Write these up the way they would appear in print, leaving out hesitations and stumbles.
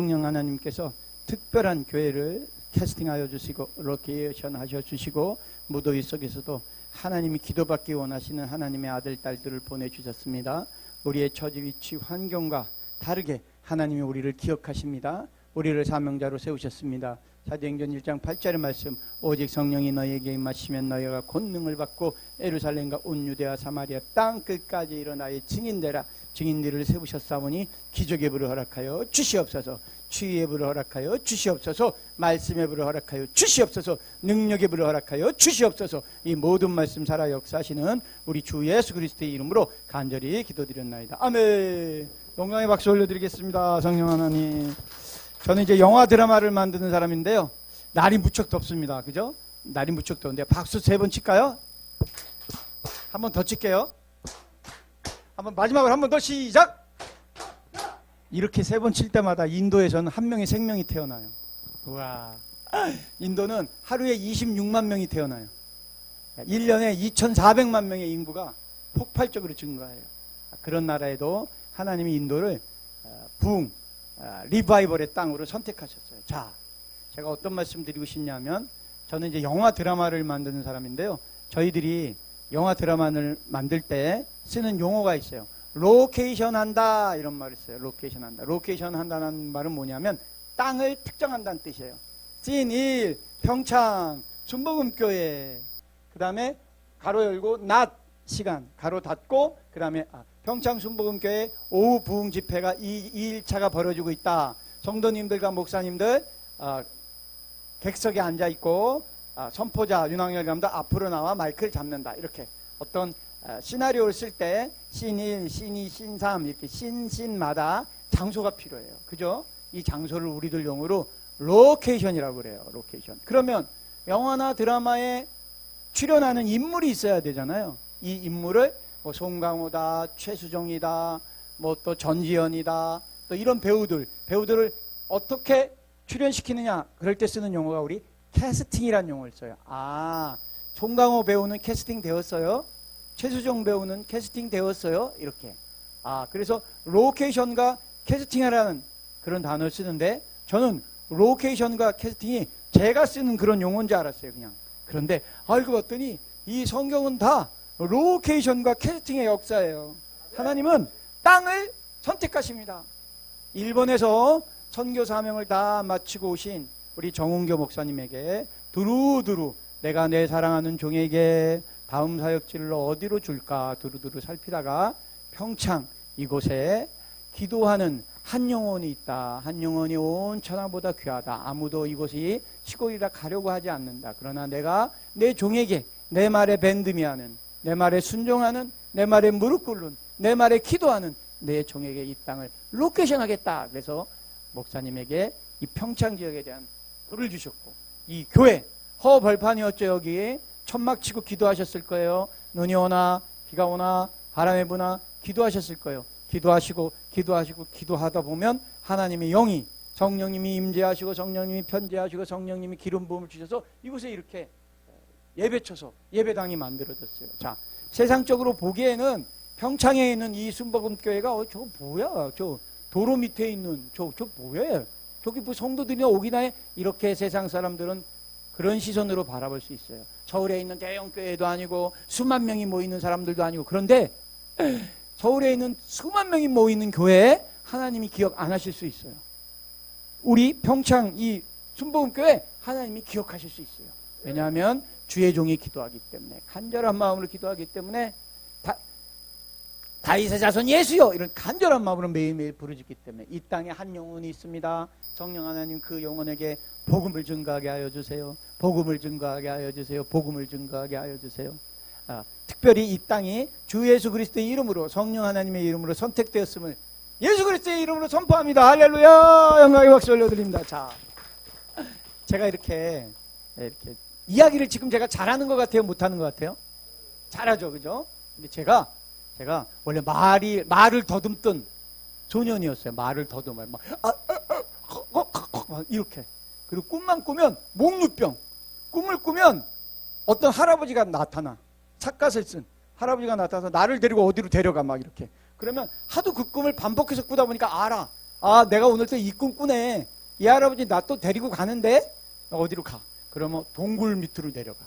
성령 하나님께서 특별한 교회를 캐스팅하여 주시고 로케이션 하셔 주시고 무더위 속에서도 하나님이 기도받기 원하시는 하나님의 아들 딸들을 보내주셨습니다. 우리의 처지 위치 환경과 다르게 하나님이 우리를 기억하십니다. 우리를 사명자로 세우셨습니다. 사도행전 1장 8절의 말씀, 오직 성령이 너희에게 임하시면 너희가 권능을 받고 예루살렘과 온 유대와 사마리아 땅 끝까지 이르러 나의 증인되라. 증인들을 세우셨사오니 기적의 불을 허락하여 주시옵소서. 치유의 불을 허락하여 주시옵소서. 말씀의 불을 허락하여 주시옵소서. 능력의 불을 허락하여 주시옵소서. 이 모든 말씀 살아 역사하시는 우리 주 예수 그리스도의 이름으로 간절히 기도드렸나이다. 아멘. 영광의 박수 올려드리겠습니다. 성령 하나님, 저는 이제 영화 드라마를 만드는 사람인데요, 날이 무척 덥습니다. 그죠? 날이 무척 더운데 박수 3번 칠까요? 한 번 더 칠게요. 마지막으로 한 번 더 시작! 이렇게 3번 칠 때마다 인도에서는 한 명의 생명이 태어나요. 우와. 인도는 하루에 26만 명이 태어나요. 1년에 2,400만 명의 인구가 폭발적으로 증가해요. 그런 나라에도 하나님이 인도를 부흥, 리바이벌의 땅으로 선택하셨어요. 자, 제가 어떤 말씀 드리고 싶냐면, 저는 이제 영화 드라마를 만드는 사람인데요, 저희들이 영화 드라마를 만들 때 쓰는 용어가 있어요. 로케이션 한다, 이런 말을 써요. 로케이션 한다. 로케이션 한다는 말은 뭐냐면 땅을 특정한다는 뜻이에요. 씬 1, 평창 순복음교회, 그 다음에 가로 열고 낮 시간 가로 닫고, 그 다음에 평창 순복음교회 오후 부흥 집회가 2일차가 벌어지고 있다. 성도님들과 목사님들 객석에 앉아있고 선포자 윤학열 감독 앞으로 나와 마이크를 잡는다. 이렇게 어떤 시나리오를 쓸 때 씬 1, 씬 2, 씬 3 이렇게 씬마다 장소가 필요해요. 그죠? 이 장소를 우리들 용어로 로케이션이라고 그래요. 로케이션. 그러면 영화나 드라마에 출연하는 인물이 있어야 되잖아요. 이 인물을 뭐 송강호다, 최수정이다, 뭐 또 전지현이다, 또 이런 배우들을 어떻게 출연시키느냐, 그럴 때 쓰는 용어가 우리 캐스팅이라는 용어를 써요. 송강호 배우는 캐스팅 되었어요. 최수정 배우는 캐스팅 되었어요. 이렇게. 그래서 로케이션과 캐스팅이라는 그런 단어를 쓰는데, 저는 로케이션과 캐스팅이 제가 쓰는 그런 용어인 줄 알았어요, 그냥. 그런데 알고 봤더니 이 성경은 다 로케이션과 캐스팅의 역사예요. 하나님은 땅을 선택하십니다. 일본에서 선교 사명을 다 마치고 오신 우리 정은교 목사님에게 두루두루 내가 내 사랑하는 종에게 다음 사역지를 어디로 줄까 두루두루 살피다가 평창 이곳에 기도하는 한 영혼이 있다. 한 영혼이 온 천하보다 귀하다. 아무도 이곳이 시골이라 가려고 하지 않는다. 그러나 내가 내 종에게 내 말에 밴드미하는, 내 말에 순종하는, 내 말에 무릎 꿇는, 내 말에 기도하는 내 종에게 이 땅을 로케이션 하겠다. 그래서 목사님에게 이 평창 지역에 대한 돌을 주셨고, 이 교회 허벌판이었죠. 여기 천막 치고 기도하셨을 거예요. 눈이 오나 비가 오나 바람이 부나 기도하셨을 거예요. 기도하다 보면 하나님의 영이, 성령님이 임재하시고 성령님이 편재하시고 성령님이 기름 부음을 주셔서 이곳에 이렇게 예배쳐서 예배당이 만들어졌어요. 자, 세상적으로 보기에는 평창에 있는 이 순복음교회가 저거 뭐야? 저 도로 밑에 있는 저 뭐야? 저기 뭐 성도들이나 오기나 해? 이렇게 세상 사람들은 그런 시선으로 바라볼 수 있어요. 서울에 있는 대형 교회도 아니고 수만 명이 모이는 사람들도 아니고. 그런데 서울에 있는 수만 명이 모이는 교회에 하나님이 기억 안 하실 수 있어요. 우리 평창 이 순복음교회 하나님이 기억하실 수 있어요. 왜냐하면 주의 종이 기도하기 때문에, 간절한 마음으로 기도하기 때문에, 다윗의 자손 예수여 이런 간절한 마음으로 매일매일 부르짖기 때문에 이 땅에 한 영혼이 있습니다. 성령 하나님 그 영혼에게 복음을 증거하게 하여 주세요. 복음을 증거하게 하여 주세요. 복음을 증거하게 하여 주세요. 특별히 이 땅이 주 예수 그리스도의 이름으로, 성령 하나님의 이름으로 선택되었음을 예수 그리스도의 이름으로 선포합니다. 할렐루야. 영광의 박수 올려드립니다. 자, 제가 이렇게 이야기를 지금 제가 잘하는 것 같아요? 못하는 것 같아요? 잘하죠, 그죠? 근데 제가 원래 말을 더듬던 소년이었어요. 말을 더듬어요. 막 이렇게. 그리고 꿈만 꾸면 목류병. 꿈을 꾸면 어떤 할아버지가 나타나. 삿갓을 쓴 할아버지가 나타나서 나를 데리고 어디로 데려가 막 이렇게. 그러면 하도 그 꿈을 반복해서 꾸다 보니까 알아. 아, 내가 오늘 또 이 꿈 꾸네. 이 할아버지 나 또 데리고 가는데? 어디로 가? 그러면 동굴 밑으로 내려가.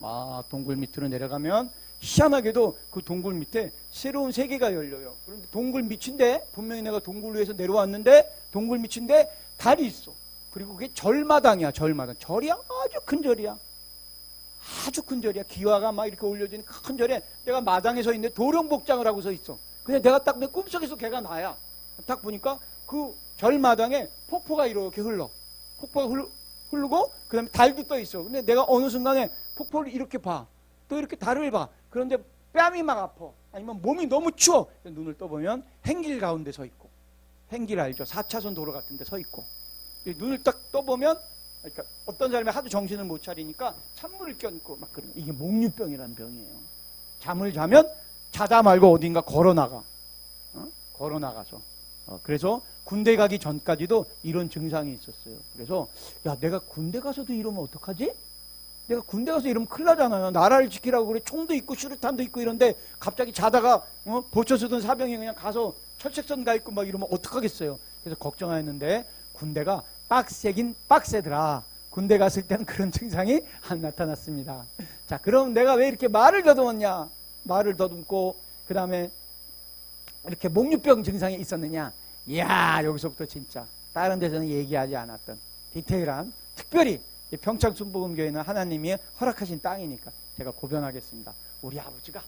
아, 동굴 밑으로 내려가면 희한하게도 그 동굴 밑에 새로운 세계가 열려요. 그런데 동굴 밑인데, 분명히 내가 동굴 위에서 내려왔는데, 동굴 밑인데 달이 있어. 그리고 그게 절마당이야, 절마당. 절이야? 아주 큰 절이야. 아주 큰 절이야. 기와가 막 이렇게 올려진 큰 절에 내가 마당에 서 있는데 도령복장을 하고 서 있어. 근데 내가 딱 내 꿈속에서 걔가 나야. 딱 보니까 그 절마당에 폭포가 이렇게 흘러. 폭포가 흐르고 그 다음에 달도 떠 있어. 근데 내가 어느 순간에 폭포를 이렇게 봐. 또 이렇게 달을 봐. 그런데 뺨이 막 아파. 아니면 몸이 너무 추워. 눈을 떠보면 행길 가운데 서 있고. 행길 알죠? 4차선 도로 같은 데 서 있고. 눈을 딱 떠보면 그러니까 어떤 사람이 하도 정신을 못 차리니까 찬물을 껴안고 막 그런. 이게 목류병이라는 병이에요. 잠을 자면 자다 말고 어딘가 걸어 나가. 걸어 나가서. 그래서 군대 가기 전까지도 이런 증상이 있었어요. 그래서 야, 내가 군대 가서도 이러면 어떡하지? 내가 군대 가서 이러면 큰일 나잖아요. 나라를 지키라고 그래. 총도 있고 수류탄도 있고 이런데 갑자기 자다가 보초 쓰던 사병이 그냥 가서 철책선 가 있고 막 이러면 어떡하겠어요. 그래서 걱정하였는데 군대가 빡세긴 빡세더라. 군대 갔을 때는 그런 증상이 안 나타났습니다. 자, 그럼 내가 왜 이렇게 말을 더듬었냐? 말을 더듬고 그 다음에 이렇게 목류병 증상이 있었느냐? 이야, 여기서부터 진짜 다른 데서는 얘기하지 않았던 디테일한, 특별히 평창순복음교회는 하나님이 허락하신 땅이니까 제가 고변하겠습니다. 우리 아버지가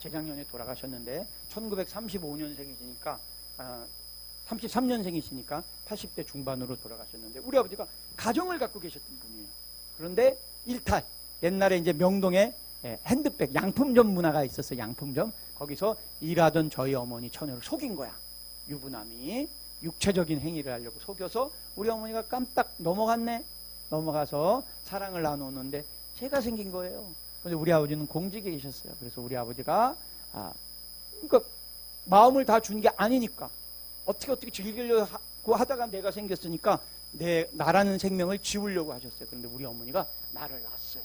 재작년에 돌아가셨는데 1935년생이시니까 33년생이시니까 80대 중반으로 돌아가셨는데 우리 아버지가 가정을 갖고 계셨던 분이에요. 그런데 일탈, 옛날에 이제 명동에 핸드백 양품점 문화가 있었어요. 양품점. 거기서 일하던 저희 어머니 처녀를 속인 거야. 유부남이 육체적인 행위를 하려고 속여서 우리 어머니가 깜딱 넘어갔네. 넘어가서 사랑을 나누는데 죄가 생긴 거예요. 근데 우리 아버지는 공직에 계셨어요. 그래서 우리 아버지가 그러니까 마음을 다 준 게 아니니까 어떻게 즐기려고 하다가 내가 생겼으니까 나라는 생명을 지우려고 하셨어요. 그런데 우리 어머니가 나를 낳았어요.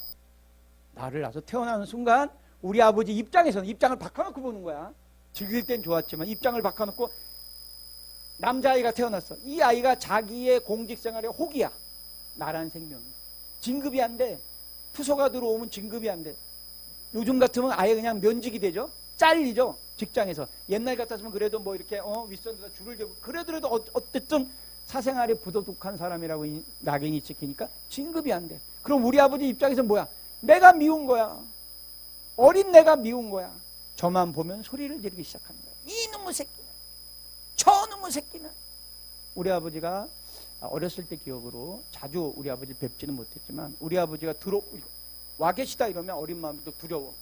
나를 낳아서 태어나는 순간 우리 아버지 입장에서는 입장을 바꿔놓고 보는 거야. 즐길 땐 좋았지만 입장을 바꿔놓고 남자아이가 태어났어. 이 아이가 자기의 공직생활의 혹이야. 나라는 생명이. 진급이 안 돼. 투소가 들어오면 진급이 안 돼. 요즘 같으면 아예 그냥 면직이 되죠. 잘리죠. 직장에서. 옛날 같았으면 그래도 뭐 이렇게 윗선에다 줄을 대고 그래도 어쨌든 사생활에 부도덕한 사람이라고 낙인이 찍히니까 진급이 안 돼. 그럼 우리 아버지 입장에서 뭐야? 내가 미운 거야. 어린 내가 미운 거야. 저만 보면 소리를 지르기 시작하는 거야. 이놈의 새끼는, 저놈의 새끼는. 우리 아버지가 어렸을 때 기억으로 자주 우리 아버지 뵙지는 못했지만 우리 아버지가 와 계시다 이러면 어린 마음도 두려워,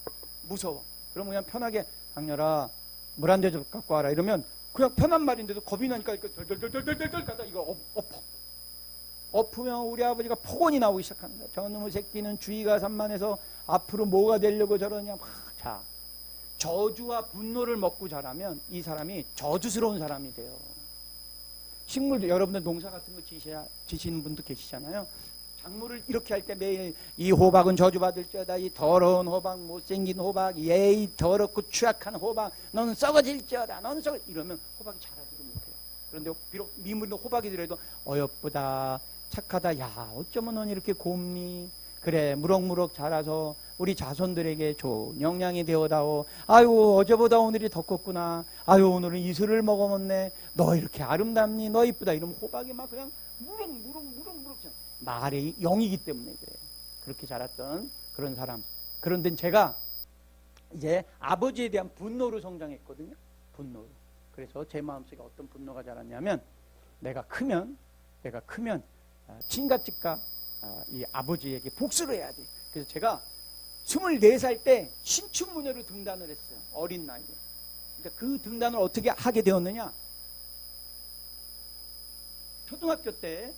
무서워. 그럼 그냥 편하게 강렬아 물 한 대접 갖고 와라 이러면 그냥 편한 말인데도 겁이 나니까 이거 덜덜덜덜덜 가다 이거 엎으면 우리 아버지가 폭언이 나오기 시작하는 거야. 저놈의 새끼는 주의가 산만해서 앞으로 뭐가 되려고 저러냐. 자, 저주와 분노를 먹고 자라면 이 사람이 저주스러운 사람이 돼요. 식물도 여러분들 농사 같은 거 지시는 분도 계시잖아요. 작물을 이렇게 할 때 매일 이 호박은 저주받을지어다. 이 더러운 호박, 못생긴 호박, 이 더럽고 취약한 호박, 너는 썩어질지어다. 너는 이러면 호박이 자라지도 못해요. 그런데 비록 미물도 호박이더라도 어여쁘다, 착하다. 야, 어쩌면 넌 이렇게 곱니? 그래, 무럭무럭 자라서 우리 자손들에게 좋은 영양이 되어다오. 아유, 어제보다 오늘이 더 컸구나. 아유, 오늘은 이슬을 먹어먹네. 너 이렇게 아름답니? 너 이쁘다. 이러면 호박이 막 그냥 무럭무럭 말의 영이기 때문에 그래요. 그렇게 자랐던 그런 사람. 그런데 제가 이제 아버지에 대한 분노로 성장했거든요. 분노로. 그래서 제 마음속에 어떤 분노가 자랐냐면 내가 크면 친가집가 이 아버지에게 복수를 해야 돼. 그래서 제가 24살 때 신춘문예로 등단을 했어요. 어린 나이에. 그러니까 그 등단을 어떻게 하게 되었느냐. 초등학교 때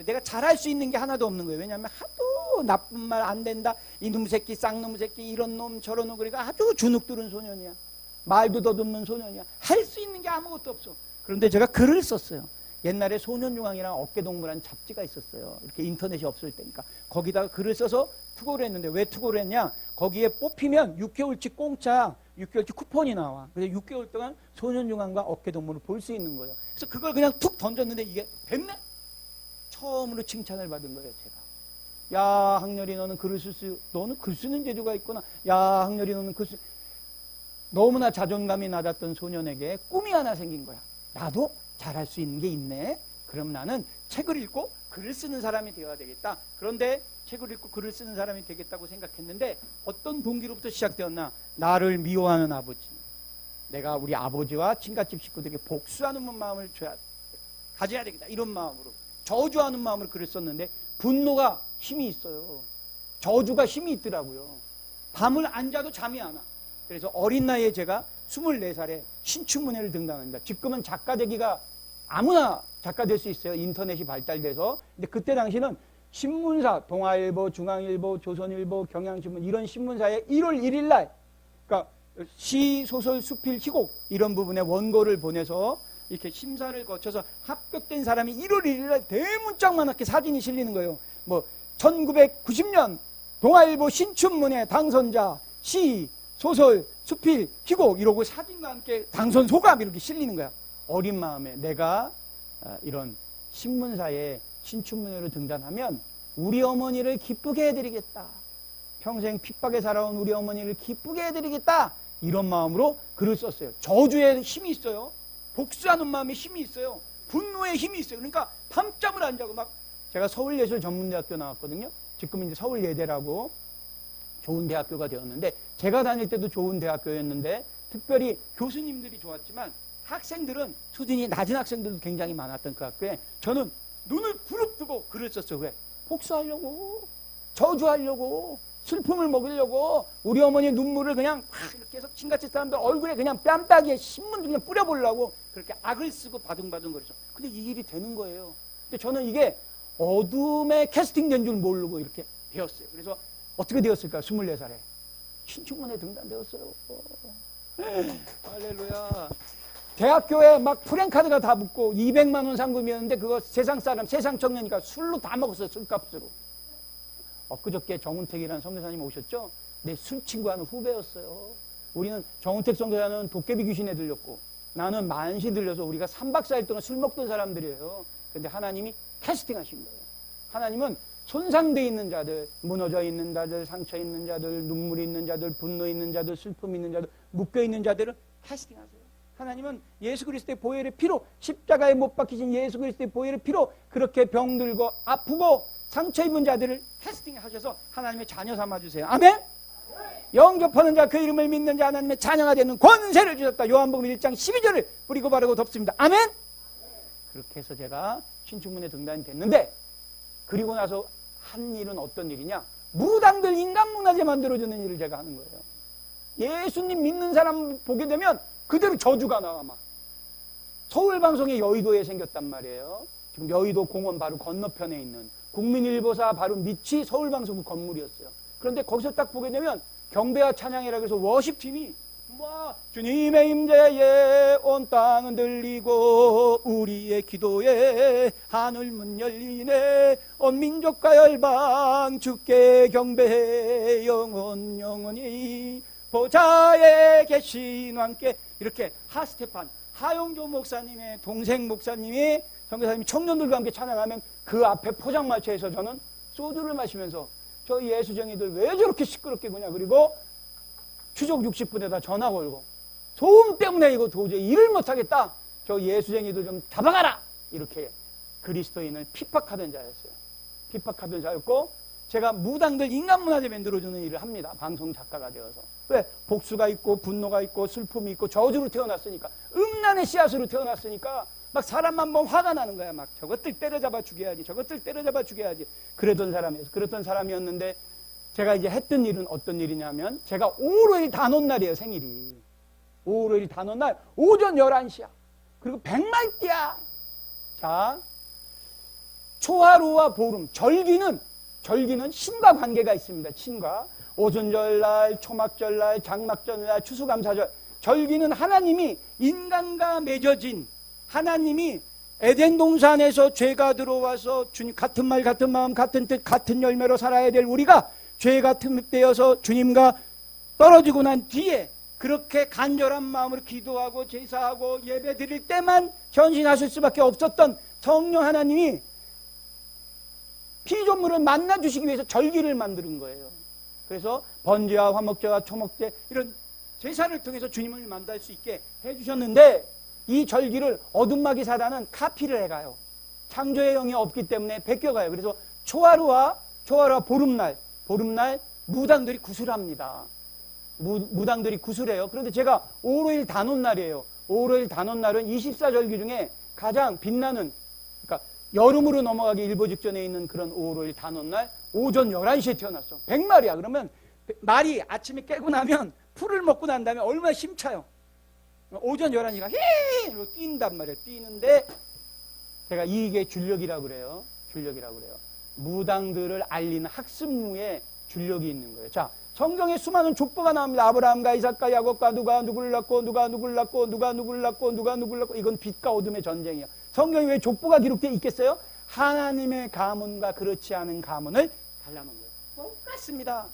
내가 잘할 수 있는 게 하나도 없는 거예요. 왜냐하면 하도 나쁜 말 안 된다. 이놈 새끼, 쌍놈 새끼, 이런 놈, 저런 놈. 그러니까 아주 주눅들은 소년이야. 말도 더듬는 소년이야. 할 수 있는 게 아무것도 없어. 그런데 제가 글을 썼어요. 옛날에 소년중앙이랑 어깨동무라는 잡지가 있었어요. 이렇게 인터넷이 없을 때니까. 거기다가 글을 써서 투고를 했는데 왜 투고를 했냐? 거기에 뽑히면 6개월치 공짜 6개월치 쿠폰이 나와. 그래서 6개월 동안 소년중앙과 어깨동무를 볼 수 있는 거예요. 그래서 그걸 그냥 툭 던졌는데 이게 됐네? 처음으로 칭찬을 받은 거예요, 제가. 야, 학렬이 너는 너는 글 쓰는 재주가 있구나. 야, 학렬이 너는 너무나 자존감이 낮았던 소년에게 꿈이 하나 생긴 거야. 나도 잘할 수 있는 게 있네. 그럼 나는 책을 읽고 글을 쓰는 사람이 되어야 되겠다. 그런데 책을 읽고 글을 쓰는 사람이 되겠다고 생각했는데 어떤 동기로부터 시작되었나? 나를 미워하는 아버지. 내가 우리 아버지와 친갓집 식구들에게 복수하는 마음을 가져야 되겠다. 이런 마음으로. 저주하는 마음으로 글을 썼는데 분노가 힘이 있어요. 저주가 힘이 있더라고요. 밤을 안 자도 잠이 안 와. 그래서 어린 나이에 제가 24살에 신춘문예를 등단합니다. 지금은 작가 되기가 아무나 작가 될 수 있어요. 인터넷이 발달돼서. 근데 그때 당시는 신문사, 동아일보, 중앙일보, 조선일보, 경향신문 이런 신문사에 1월 1일 날 그러니까 시, 소설, 수필, 희곡 이런 부분에 원고를 보내서 이렇게 심사를 거쳐서 합격된 사람이 1월 1일 날 대문짝만하게 사진이 실리는 거예요. 뭐 1990년 동아일보 신춘문예 당선자 시, 소설, 수필, 희곡 이러고 사진과 함께 당선 소감 이렇게 실리는 거야. 어린 마음에 내가 이런 신문사에 신춘문예로 등단하면 우리 어머니를 기쁘게 해드리겠다. 평생 핍박에 살아온 우리 어머니를 기쁘게 해드리겠다. 이런 마음으로 글을 썼어요. 저주에 힘이 있어요. 복수하는 마음에 힘이 있어요. 분노에 힘이 있어요. 그러니까 밤잠을 안 자고 막 제가 서울예술전문대학교 나왔거든요. 지금 이제 서울예대라고 좋은 대학교가 되었는데 제가 다닐 때도 좋은 대학교였는데 특별히 교수님들이 좋았지만 학생들은 수준이 낮은 학생들도 굉장히 많았던 그 학교에 저는 눈을 부릅뜨고 글을 썼어요. 왜? 복수하려고, 저주하려고, 슬픔을 먹이려고 우리 어머니의 눈물을 그냥 이렇게 해서 친같이 사람들 얼굴에 그냥 뺨따기에 신문도 그냥 뿌려보려고 그렇게 악을 쓰고 바둥바둥 거리죠. 근데 이 일이 되는 거예요. 근데 저는 이게 어둠에 캐스팅된 줄 모르고 이렇게 되었어요. 그래서 어떻게 되었을까요? 24살에 신춘문예 등단되었어요. 할렐루야. 대학교에 막 프랭카드가 다 붙고 200만 원 상금이었는데 그거 세상 사람, 세상 청년이니까 술로 다 먹었어요. 술값으로. 엊그저께 정은택이라는 선교사님 오셨죠? 내 술 친구하는 후배였어요. 우리는 정은택 선교사는 도깨비 귀신에 들렸고 나는 만시 들려서 우리가 3박 4일 동안 술 먹던 사람들이에요. 근데 하나님이 캐스팅하신 거예요. 하나님은 손상되어 있는 자들, 무너져 있는 자들, 상처 있는 자들, 눈물 있는 자들, 분노 있는 자들, 슬픔 있는 자들, 묶여 있는 자들을 캐스팅하세요. 하나님은 예수 그리스도의 보혈의 피로 십자가에 못 박히신 예수 그리스도의 보혈의 피로 그렇게 병들고 아프고 상처 입은 자들을 캐스팅하셔서 하나님의 자녀 삼아주세요. 아멘? 영접하는 자 그 이름을 믿는 자 하나님의 자녀가 되는 권세를 주셨다. 요한복음 1장 12절을 뿌리고 바르고 덮습니다. 아멘? 그렇게 해서 제가 신춘문예 등단이 됐는데 그리고 나서 한 일은 어떤 일이냐? 무당들 인간문화재 만들어주는 일을 제가 하는 거예요. 예수님 믿는 사람 보게 되면 그대로 저주가 나와 막. 서울방송이 여의도에 생겼단 말이에요. 지금 여의도 공원 바로 건너편에 있는 국민일보사 바로 밑이 서울방송국 건물이었어요. 그런데 거기서 딱 보게 되면 경배와 찬양이라고 해서 워십팀이 와 주님의 임재에 온 땅은 들리고 우리의 기도에 하늘문 열리네 온 민족과 열방 주께 경배해 영원히 보좌에 계신 왕께 이렇게 하스테판 하용조 목사님의 동생 목사님이 선교사님이 청년들과 함께 찬양하면 그 앞에 포장마차에서 저는 소주를 마시면서 저 예수쟁이들 왜 저렇게 시끄럽게 구냐 그리고 추적 60분에다 전화 걸고 소음 때문에 이거 도저히 일을 못하겠다 저 예수쟁이들 좀 잡아가라 이렇게 그리스도인을 핍박하던 자였어요. 핍박하던 자였고 제가 무당들 인간문화재 만들어주는 일을 합니다. 방송 작가가 되어서. 왜? 복수가 있고 분노가 있고 슬픔이 있고 저주로 태어났으니까 음란의 씨앗으로 태어났으니까 막 사람만 보면 화가 나는 거야. 막 저것들 때려잡아 죽여야지 저것들 때려잡아 죽여야지 그러던 사람이었어. 그랬던 사람이었는데 제가 이제 했던 일은 어떤 일이냐면 제가 5월 5일 단원 날이에요. 생일이 5월 5일 단원 날 오전 11시야. 그리고 백말띠야. 자 초하루와 보름 절기는 신과 관계가 있습니다. 신과 오순절날, 초막절날, 장막절날, 추수감사절 절기는 하나님이 인간과 맺어진 하나님이 에덴 동산에서 죄가 들어와서 주님 같은 말 같은 마음 같은 뜻 같은 열매로 살아야 될 우리가 죄가 틈입되어서 주님과 떨어지고 난 뒤에 그렇게 간절한 마음으로 기도하고 제사하고 예배 드릴 때만 전신하실 수밖에 없었던 성령 하나님이 피조물을 만나주시기 위해서 절기를 만드는 거예요. 그래서 번제와 화목제와 초목제 이런 제사를 통해서 주님을 만날 수 있게 해주셨는데, 이 절기를 어둠마귀 사단은 카피를 해가요. 창조의 영이 없기 때문에 베껴가요. 그래서 초하루와 보름날 무당들이 구슬합니다. 무당들이 구슬해요. 그런데 제가 오로일 단오날이에요. 오로일 단오날은 24절기 중에 가장 빛나는, 그러니까 여름으로 넘어가기 일보 직전에 있는 그런 오로일 단오날 오전 11시에 태어났어. 100마리야. 그러면 말이 아침에 깨고 나면 풀을 먹고 난 다음에 얼마나 심차요. 오전 11시가 히로 뛴단 말이에요. 뛰는데 제가 이게 줄력이라고 그래요. 줄력이라고 그래요. 무당들을 알리는 학습무에 줄력이 있는 거예요. 자, 성경에 수많은 족보가 나옵니다. 아브라함과 이삭과 야곱과 누가 누구를 낳고 누가 누구를 낳고 누가 누구를 낳고 누가 누구를 낳고. 이건 빛과 어둠의 전쟁이에요. 성경에 왜 족보가 기록되어 있겠어요? 하나님의 가문과 그렇지 않은 가문을 갈라놓은 거예요. 똑같습니다.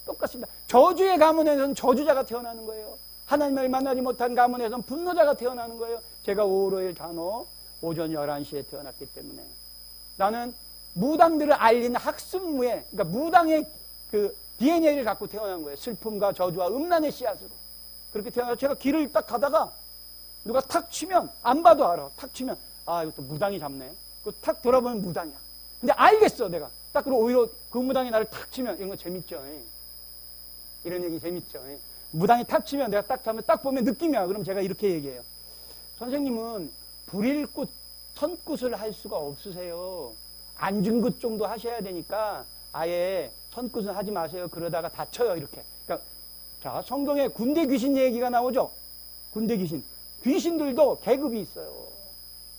똑같습니다. 저주의 가문에서는 저주자가 태어나는 거예요. 하나님을 만나지 못한 가문에서는 분노자가 태어나는 거예요. 제가 오로일 단오 오전 11시에 태어났기 때문에 나는 무당들을 알리는 학습무에, 그러니까 무당의 그 DNA를 갖고 태어난 거예요. 슬픔과 저주와 음란의 씨앗으로. 그렇게 태어나서 제가 길을 딱 가다가 누가 탁 치면, 안 봐도 알아. 탁 치면, 아, 이것도 무당이 잡네. 그 탁 돌아보면 무당이야. 근데 알겠어, 내가. 딱 그러고 오히려 그 무당이 나를 탁 치면, 이런 거 재밌죠. 이런 얘기 재밌죠. 무당이 탁 치면 내가 딱 잡으면 딱 보면 느낌이야. 그럼 제가 이렇게 얘기해요. 선생님은 불일굿, 선굿을 할 수가 없으세요. 안중굿 정도 하셔야 되니까 아예 선굿은 하지 마세요. 그러다가 다쳐요. 이렇게. 그러니까 자, 성경에 군대 귀신 얘기가 나오죠. 군대 귀신. 귀신들도 계급이 있어요.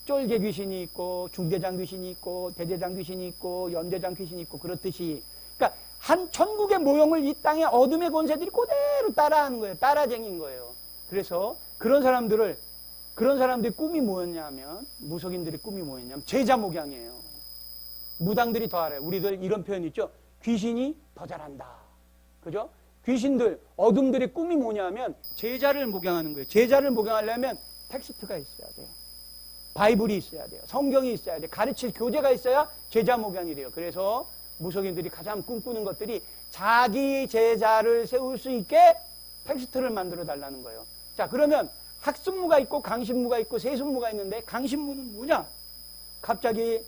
쫄개 귀신이 있고 중대장 귀신이 있고 대대장 귀신이 있고 연대장 귀신이 있고 그렇듯이, 그러니까 한 천국의 모형을 이 땅의 어둠의 권세들이 그대로 따라하는 거예요. 따라쟁인 거예요. 그래서 그런 사람들의 꿈이 뭐였냐면, 무속인들의 꿈이 뭐였냐면 제자 목양이에요. 무당들이 더 알아요. 우리들 이런 표현 있죠. 귀신이 더 잘한다. 그죠? 귀신들, 어둠들의 꿈이 뭐냐면 제자를 목양하는 거예요. 제자를 목양하려면 텍스트가 있어야 돼요. 바이블이 있어야 돼요. 성경이 있어야 돼요. 가르칠 교재가 있어야 제자 목양이 돼요. 그래서 무속인들이 가장 꿈꾸는 것들이 자기 제자를 세울 수 있게 텍스트를 만들어 달라는 거예요. 자, 그러면 학습무가 있고 강신무가 있고 세습무가 있는데, 강신무는 뭐냐? 갑자기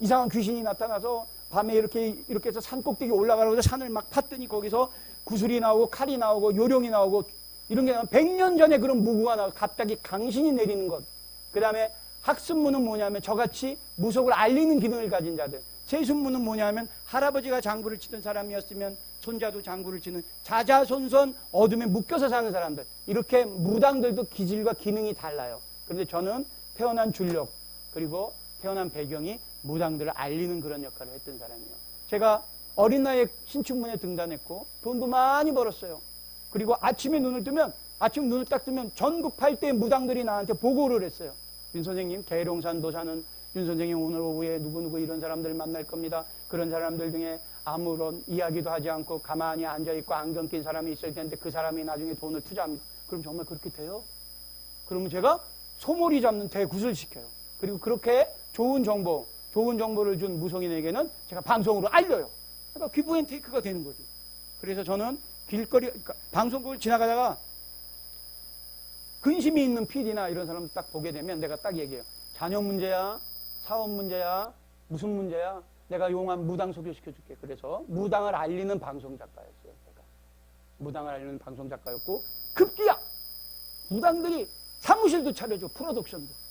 이상한 귀신이 나타나서 밤에 이렇게 해서 산 꼭대기 올라가려고 산을 막 팠더니 거기서 구슬이 나오고 칼이 나오고 요령이 나오고 이런 게 100년 전에 그런 무구가 나오고 갑자기 강신이 내리는 것. 그 다음에 학습무는 뭐냐면 저같이 무속을 알리는 기능을 가진 자들. 세습무는 뭐냐면 할아버지가 장구를 치던 사람이었으면 손자도 장구를 치는 자자손손 어둠에 묶여서 사는 사람들. 이렇게 무당들도 기질과 기능이 달라요. 그런데 저는 태어난 줄력 그리고 태어난 배경이 무당들을 알리는 그런 역할을 했던 사람이에요. 제가 어린 나이에 신춘문예 등단했고 돈도 많이 벌었어요. 그리고 아침에 눈을 딱 뜨면 전국 8대 무당들이 나한테 보고를 했어요. 윤 선생님, 계룡산도 사는 윤 선생님 오늘 오후에 누구누구 이런 사람들 만날 겁니다. 그런 사람들 중에 아무런 이야기도 하지 않고 가만히 앉아있고 안경 낀 사람이 있을 텐데 그 사람이 나중에 돈을 투자합니다. 그럼 정말 그렇게 돼요? 그러면 제가 소몰이 잡는 대굿을 시켜요. 그리고 그렇게 좋은 정보를 준 무속인에게는 제가 방송으로 알려요. 그러니까 기브앤테이크가 되는 거지. 그래서 저는 그러니까 방송국을 지나가다가 근심이 있는 PD나 이런 사람 딱 보게 되면 내가 딱 얘기해요. 자녀 문제야? 사업 문제야? 무슨 문제야? 내가 용한 무당 소개시켜줄게. 그래서 무당을 알리는 방송 작가였어요. 제가. 무당을 알리는 방송 작가였고 급기야 무당들이 사무실도 차려줘. 프로덕션도.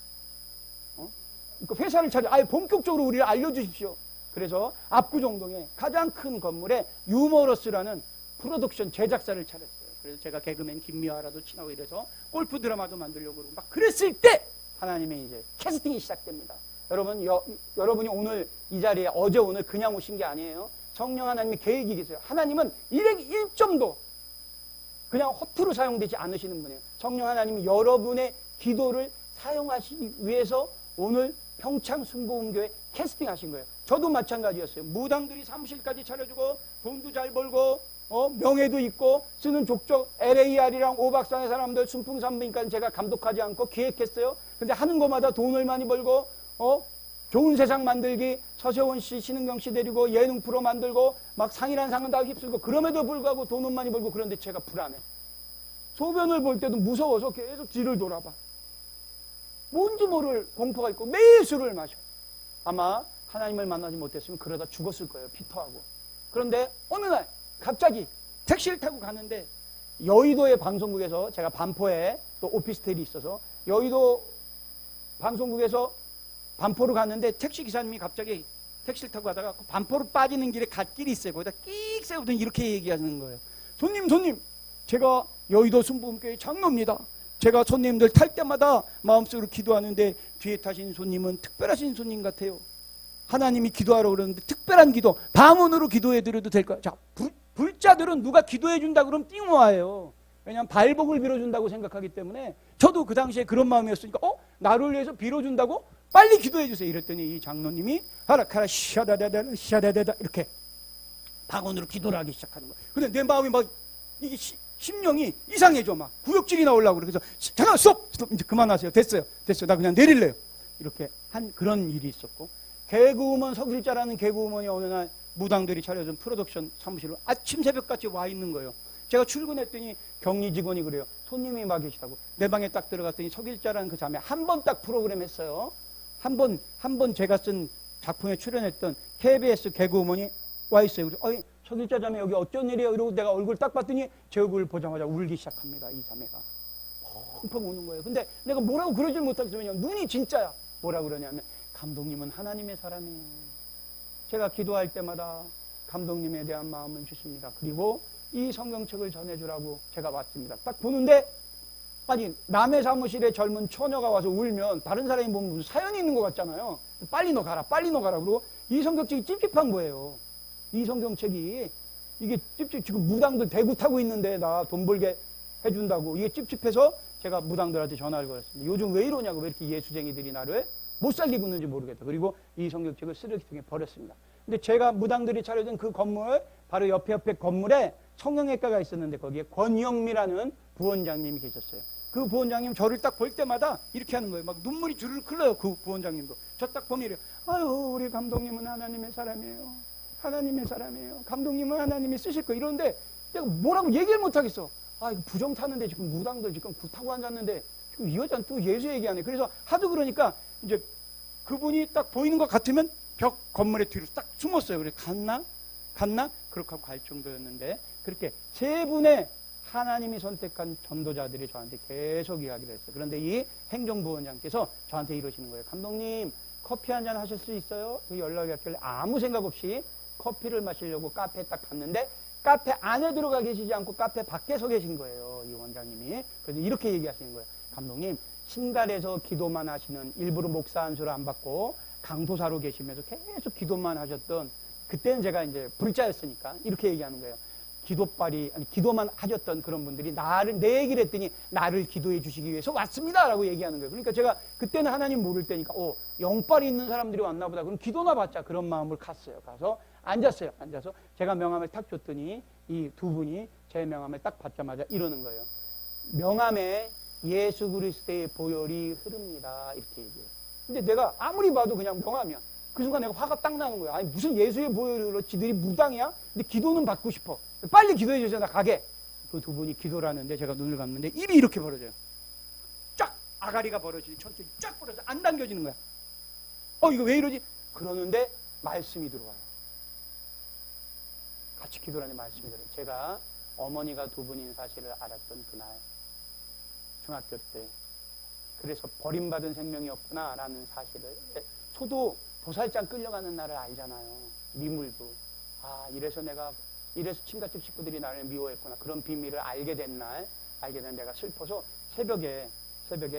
그러니까 회사를 차려. 아예 본격적으로 우리를 알려주십시오. 그래서 압구정동에 가장 큰 건물에 유머러스라는 프로덕션 제작사를 차렸어요. 그래서 제가 개그맨 김미화라도 친하고 이래서 골프 드라마도 만들려고 그러고 막 그랬을 때 하나님의 이제 캐스팅이 시작됩니다. 여러분이 오늘 이 자리에 어제 오늘 그냥 오신 게 아니에요. 성령 하나님의 계획이 계세요. 하나님은 일액 1점도 그냥 허투루 사용되지 않으시는 분이에요. 성령 하나님이 여러분의 기도를 사용하시기 위해서 오늘 평창 순복음교회 캐스팅하신 거예요. 저도 마찬가지였어요. 무당들이 사무실까지 차려주고 돈도 잘 벌고 명예도 있고 쓰는 족적 LAR이랑 오박산의 사람들 순풍산부인과 제가 감독하지 않고 기획했어요. 근데 하는 것마다 돈을 많이 벌고 좋은 세상 만들기, 서세원 씨, 신은경 씨 데리고 예능 프로 만들고 막 상이란 상은 다 휩쓸고 그럼에도 불구하고 돈은 많이 벌고 그런데 제가 불안해. 소변을 볼 때도 무서워서 계속 뒤를 돌아봐. 뭔지 모를 공포가 있고 매일 술을 마셔. 아마 하나님을 만나지 못했으면 그러다 죽었을 거예요. 피터하고. 그런데 어느 날 갑자기 택시를 타고 가는데 여의도의 방송국에서 제가 반포에 또 오피스텔이 있어서 여의도 방송국에서 반포로 갔는데 택시 기사님이 갑자기 택시를 타고 가다가 반포로 빠지는 길에 갓길이 있어요. 거기다 끽 세우더니 이렇게 얘기하는 거예요. 손님, 제가 여의도 순복음교회 장로입니다. 제가 손님들 탈 때마다 마음속으로 기도하는데 뒤에 타신 손님은 특별하신 손님 같아요. 하나님이 기도하라고 그러는데 특별한 기도, 방언으로 기도해드려도 될까요? 자, 불자들은 누가 기도해준다 그러면 띵호해요. 왜냐하면 발복을 빌어준다고 생각하기 때문에 저도 그 당시에 그런 마음이었으니까 나를 위해서 빌어준다고? 빨리 기도해주세요. 이랬더니 이 장로님이 하라카라 샤다다다 이렇게 방언으로 기도를 하기 시작하는 거예요. 근데 내 마음이 막 이게 심령이 이상해져. 막 구역질이 나오려고 그래서 잠깐 스톱 이제 그만하세요. 됐어요. 나 그냥 내릴래요. 이렇게 한 그런 일이 있었고, 개그우먼 서길자라는 개그우먼이 어느 날 무당들이 차려준 프로덕션 사무실로 아침 새벽같이 와 있는 거예요. 제가 출근했더니 격리 직원이 그래요. 손님이 막 계시다고. 내 방에 딱 들어갔더니 서길자라는 그 자매 한 번 딱 프로그램 했어요. 한 번 제가 쓴 작품에 출연했던 KBS 개그우먼이 와 있어요. 그래서 서길자 자매 여기 어쩐 일이에요? 이러고 내가 얼굴 딱 봤더니 제 얼굴을 보자마자 울기 시작합니다. 이 자매가 펑펑 우는 거예요. 근데 내가 뭐라고 그러질 못하겠어요. 왜냐면 눈이 진짜야. 뭐라 그러냐면 감독님은 하나님의 사람이에요. 제가 기도할 때마다 감독님에 대한 마음을 주십니다. 그리고 이 성경책을 전해주라고 제가 왔습니다. 딱 보는데 아니 남의 사무실에 젊은 처녀가 와서 울면 다른 사람이 보면 무슨 사연이 있는 것 같잖아요. 빨리 너 가라 그러고 이 성경책이 찝찝한 거예요. 이 성경책이 이게 찝찝 지금 무당들 대구 타고 있는데 나 돈 벌게 해준다고 이게 찝찝해서 제가 무당들한테 전화를 걸었습니다. 요즘 왜 이러냐고, 왜 이렇게 예수쟁이들이 나를 못 살게 굽는지 모르겠다. 그리고 이 성경책을 쓰레기통에 버렸습니다. 근데 제가 무당들이 차려준 그 건물 바로 옆에 건물에 성형외과가 있었는데 거기에 권영미라는 부원장님이 계셨어요. 그 부원장님 저를 딱 볼 때마다 이렇게 하는 거예요. 막 눈물이 주르륵 흘러요. 그 부원장님도 저 딱 보면 이래요. 아유 우리 감독님은 하나님의 사람이에요. 하나님의 사람이에요. 감독님은 하나님이 쓰실 거. 이러는데 내가 뭐라고 얘기를 못하겠어. 이거 부정 타는데 지금 무당들 지금 굿하고 앉았는데 지금 이 여자는 또 예수 얘기하네. 그래서 하도 그러니까 이제 그분이 딱 보이는 것 같으면 벽 건물의 뒤로 딱 숨었어요. 그래 갔나? 그렇게 하고 갈 정도였는데 그렇게 세 분의 하나님이 선택한 전도자들이 저한테 계속 이야기를 했어요. 그런데 이 행정부원장께서 저한테 이러시는 거예요. 감독님 커피 한잔 하실 수 있어요? 그 연락이 왔길래 아무 생각 없이 커피를 마시려고 카페에 딱 갔는데 카페 안에 들어가 계시지 않고 카페 밖에 서 계신 거예요. 이 원장님이. 그래서 이렇게 얘기하시는 거예요. 감독님 신갈에서 기도만 하시는, 일부러 목사 안수를 안 받고 강도사로 계시면서 계속 기도만 하셨던, 그때는 제가 이제 불자였으니까 이렇게 얘기하는 거예요. 기도만 하셨던 그런 분들이 내 얘기를 했더니 나를 기도해 주시기 위해서 왔습니다 라고 얘기하는 거예요. 그러니까 제가 그때는 하나님 모를 때니까 영빨이 있는 사람들이 왔나 보다. 그럼 기도나 받자. 그런 마음을 갔어요. 가서 앉았어요. 앉아서 제가 명함을 딱 줬더니 이 두 분이 제 명함을 딱 받자마자 이러는 거예요. 명함에 예수 그리스도의 보혈이 흐릅니다. 이렇게 얘기해요. 근데 내가 아무리 봐도 그냥 명함이야. 그 순간 내가 화가 딱 나는 거야. 아니 무슨 예수의 보혈이 흘러? 지들이 무당이야? 근데 기도는 받고 싶어. 빨리 기도해 주세요. 나 가게. 그 두 분이 기도를 하는데 제가 눈을 감는데 입이 이렇게 벌어져요. 쫙 아가리가 벌어지니 천천히 쫙 벌어져 안 당겨지는 거야. 이거 왜 이러지? 그러는데 말씀이 들어와요. 같이 기도를 하니 말씀이 들어요. 제가 어머니가 두 분인 사실을 알았던 그날 중학교 때, 그래서 버림받은 생명이었구나 라는 사실을, 저도 도살장 끌려가는 날을 알잖아요. 미물도. 이래서 친가집 식구들이 나를 미워했구나. 그런 비밀을 알게 된 내가 슬퍼서 새벽에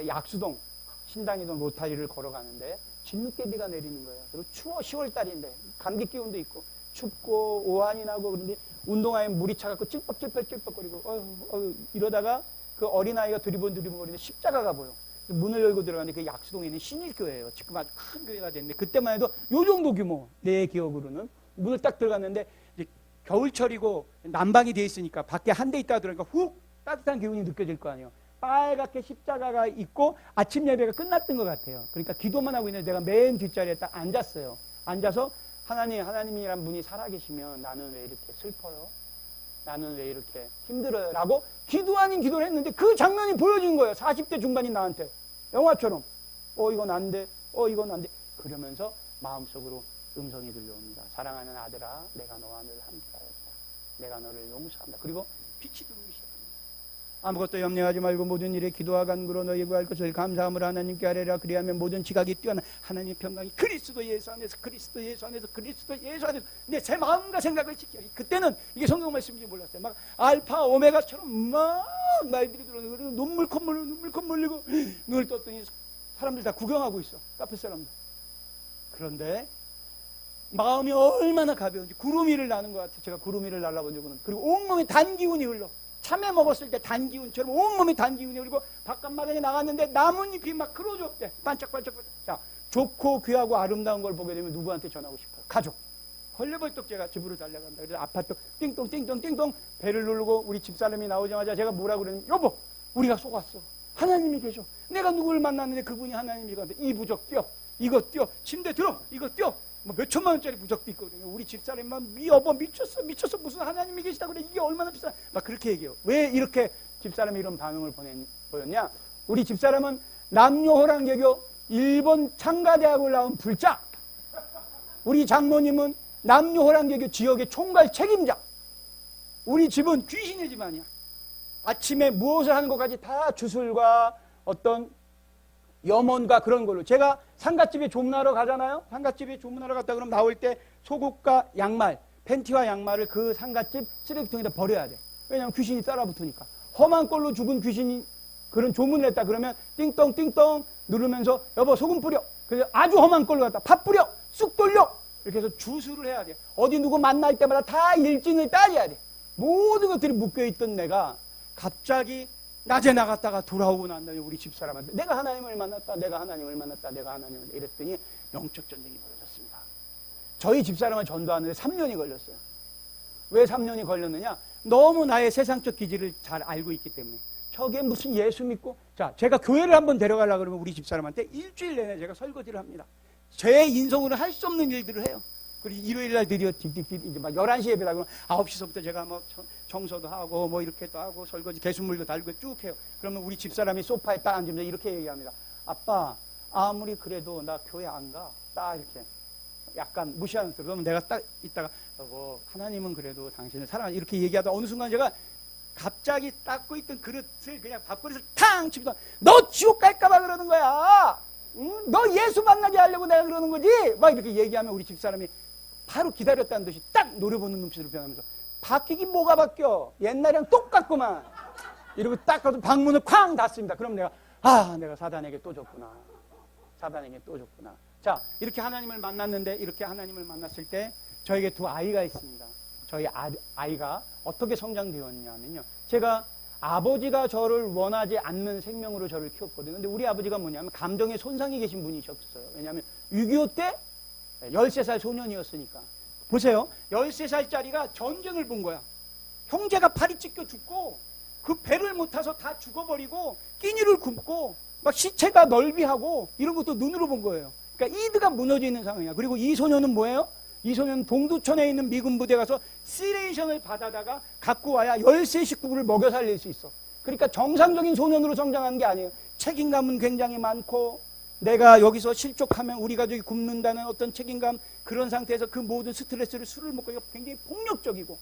약수동 신당이동 로타리를 걸어가는데 진눈깨비가 내리는 거예요. 그리고 추워. 10월달인데 감기 기운도 있고 춥고 오한이 나고, 그런데 운동화에 물이 차갖고 찔뻑찔뻑거리고 이러다가 그 어린아이가 두리번거리는데 십자가가 보여. 문을 열고 들어가는데 그 약수동에 있는 신일교회예요. 지금 아주 큰 교회가 됐는데 그때만 해도 요 정도 규모, 내 기억으로는. 문을 딱 들어갔는데 이제 겨울철이고 난방이 돼 있으니까 밖에 한 대 있다 들어니까 훅 따뜻한 기운이 느껴질 거 아니에요. 빨갛게 십자가가 있고 아침 예배가 끝났던 것 같아요. 그러니까 기도만 하고 있는데 내가 맨 뒷자리에 딱 앉았어요. 앉아서 하나님이란 분이 살아계시면 나는 왜 이렇게 슬퍼요? 나는 왜 이렇게 힘들어요? 라고 기도 아닌 기도를 했는데 그 장면이 보여진 거예요. 40대 중반인 나한테. 영화처럼. 이건 안 돼. 이건 안 돼. 그러면서 마음속으로 음성이 들려옵니다. 사랑하는 아들아, 내가 너와 늘 함께하였다. 내가 너를 용서한다. 그리고 빛이 들어오기 시작합니다. 아무것도 염려하지 말고 모든 일에 기도와 간구로 너희 구할 것을 감사함으로 하나님께 아뢰라. 그리하면 모든 지각이 뛰어난 하나님의 평강이 그리스도 예수 안에서 그리스도 예수 안에서 그리스도 예수 안에서 내 마음과 생각을 지켜. 그때는 이게 성경 말씀인지 몰랐어요. 막 알파 오메가처럼 막 말들이 들어오는 거예요. 눈물 콧물 흘리고 눈을 떴더니 사람들 다 구경하고 있어. 카페 사람들. 그런데 마음이 얼마나 가벼운지 구름 위를 나는 것 같아요. 제가 구름 위를 날아본 적은. 그리고 온몸에 단기운이 흘러. 참외 먹었을 때 단기운처럼 온몸에 단기운이 흘리고 바깥마당에 나갔는데 나뭇잎이 막 크로졌대. 반짝반짝. 자, 좋고 귀하고 아름다운 걸 보게 되면 누구한테 전하고 싶어요? 가족. 헐레벌떡 제가 집으로 달려간다. 그래서 아파트 띵동 배를 누르고 우리 집사람이 나오자마자 제가 뭐라고 그러냐면 여보, 우리가 속았어. 하나님이 계셔. 내가 누구를 만났는데 그분이 하나님이거든. 이 부적 띄어. 이거 띄어. 침대 들어. 이거 띄어. 뭐 몇 천만 원짜리 부적도 있거든요. 우리 집사람이 막 여보 미쳤어 무슨 하나님이 계시다고 그래. 이게 얼마나 비싸. 막 그렇게 얘기해요. 왜 이렇게 집사람이 이런 반응을 보였냐. 우리 집사람은 남녀호랑개교 일본 창가대학을 나온 불자. 우리 장모님은 남녀호랑개교 지역의 총괄 책임자. 우리 집은 귀신의 집안이야. 아침에 무엇을 하는 것까지 다 주술과 어떤 염원과 그런 걸로. 제가 상갓집에 조문하러 가잖아요. 상갓집에 조문하러 갔다 그러면 나올 때 속옷과 양말, 팬티와 양말을 그 상갓집 쓰레기통에다 버려야 돼. 왜냐하면 귀신이 따라붙으니까. 험한 꼴로 죽은 귀신이 그런 조문을 했다 그러면 띵똥 누르면서 여보 소금 뿌려. 그래서 아주 험한 꼴로 갔다 밥 뿌려. 쑥 돌려. 이렇게 해서 주술을 해야 돼. 어디 누구 만날 때마다 다 일진을 따져야 돼. 모든 것들이 묶여있던 내가 갑자기 낮에 나갔다가 돌아오고 난 다음에 우리 집사람한테 내가 하나님을 만났다 이랬더니 영적 전쟁이 벌어졌습니다. 저희 집사람은 전도하는데 3년이 걸렸어요. 왜 3년이 걸렸느냐? 너무 나의 세상적 기질을 잘 알고 있기 때문에. 저게 무슨 예수 믿고. 자, 제가 교회를 한번 데려가려고 그러면 우리 집사람한테 일주일 내내 제가 설거지를 합니다. 제 인성으로 할 수 없는 일들을 해요. 그리고 일요일날 드디어 딕딕딕 이제 막 11시 예배다 그러면 9시서부터 제가 뭐 청소도 하고 뭐 이렇게도 하고 설거지 개수물도 달고 쭉 해요. 그러면 우리 집사람이 소파에 딱 앉으면서 이렇게 얘기합니다. 아빠, 아무리 그래도 나 교회 안 가. 딱 이렇게 약간 무시하는 듯. 그러면 내가 딱 있다가 여보, 하나님은 그래도 당신을 사랑하지. 이렇게 얘기하다 어느 순간 제가 갑자기 닦고 있던 그릇을 그냥 밥그릇을 탕 치면서 너 지옥 갈까봐 그러는 거야. 응? 너 예수 만나게 하려고 내가 그러는 거지. 막 이렇게 얘기하면 우리 집사람이 바로 기다렸다는 듯이 딱 노려보는 눈빛으로 변하면서 바뀌긴 뭐가 바뀌어. 옛날이랑 똑같구만. 이러고 딱 가서 방문을 쾅 닫습니다. 그럼 내가 내가 사단에게 또 졌구나. 자, 이렇게 하나님을 만났는데 이렇게 하나님을 만났을 때 저에게 두 아이가 있습니다. 저희 아이가 어떻게 성장되었냐면요. 제가 아버지가 저를 원하지 않는 생명으로 저를 키웠거든요. 근데 우리 아버지가 뭐냐면 감정에 손상이 계신 분이셨어요. 왜냐하면 6.25 때 13살 소년이었으니까. 보세요. 13살짜리가 전쟁을 본 거야. 형제가 팔이 찢겨 죽고 그 배를 못 타서 다 죽어버리고 끼니를 굶고 막 시체가 널비하고 이런 것도 눈으로 본 거예요. 그러니까 이드가 무너져 있는 상황이야. 그리고 이 소년은 뭐예요? 이 소년은 동두천에 있는 미군 부대 가서 시레이션을 받아다가 갖고 와야 13 식구를 먹여 살릴 수 있어. 그러니까 정상적인 소년으로 성장한 게 아니에요. 책임감은 굉장히 많고 내가 여기서 실족하면 우리 가족이 굶는다는 어떤 책임감, 그런 상태에서 그 모든 스트레스를 술을 먹고 굉장히 폭력적이고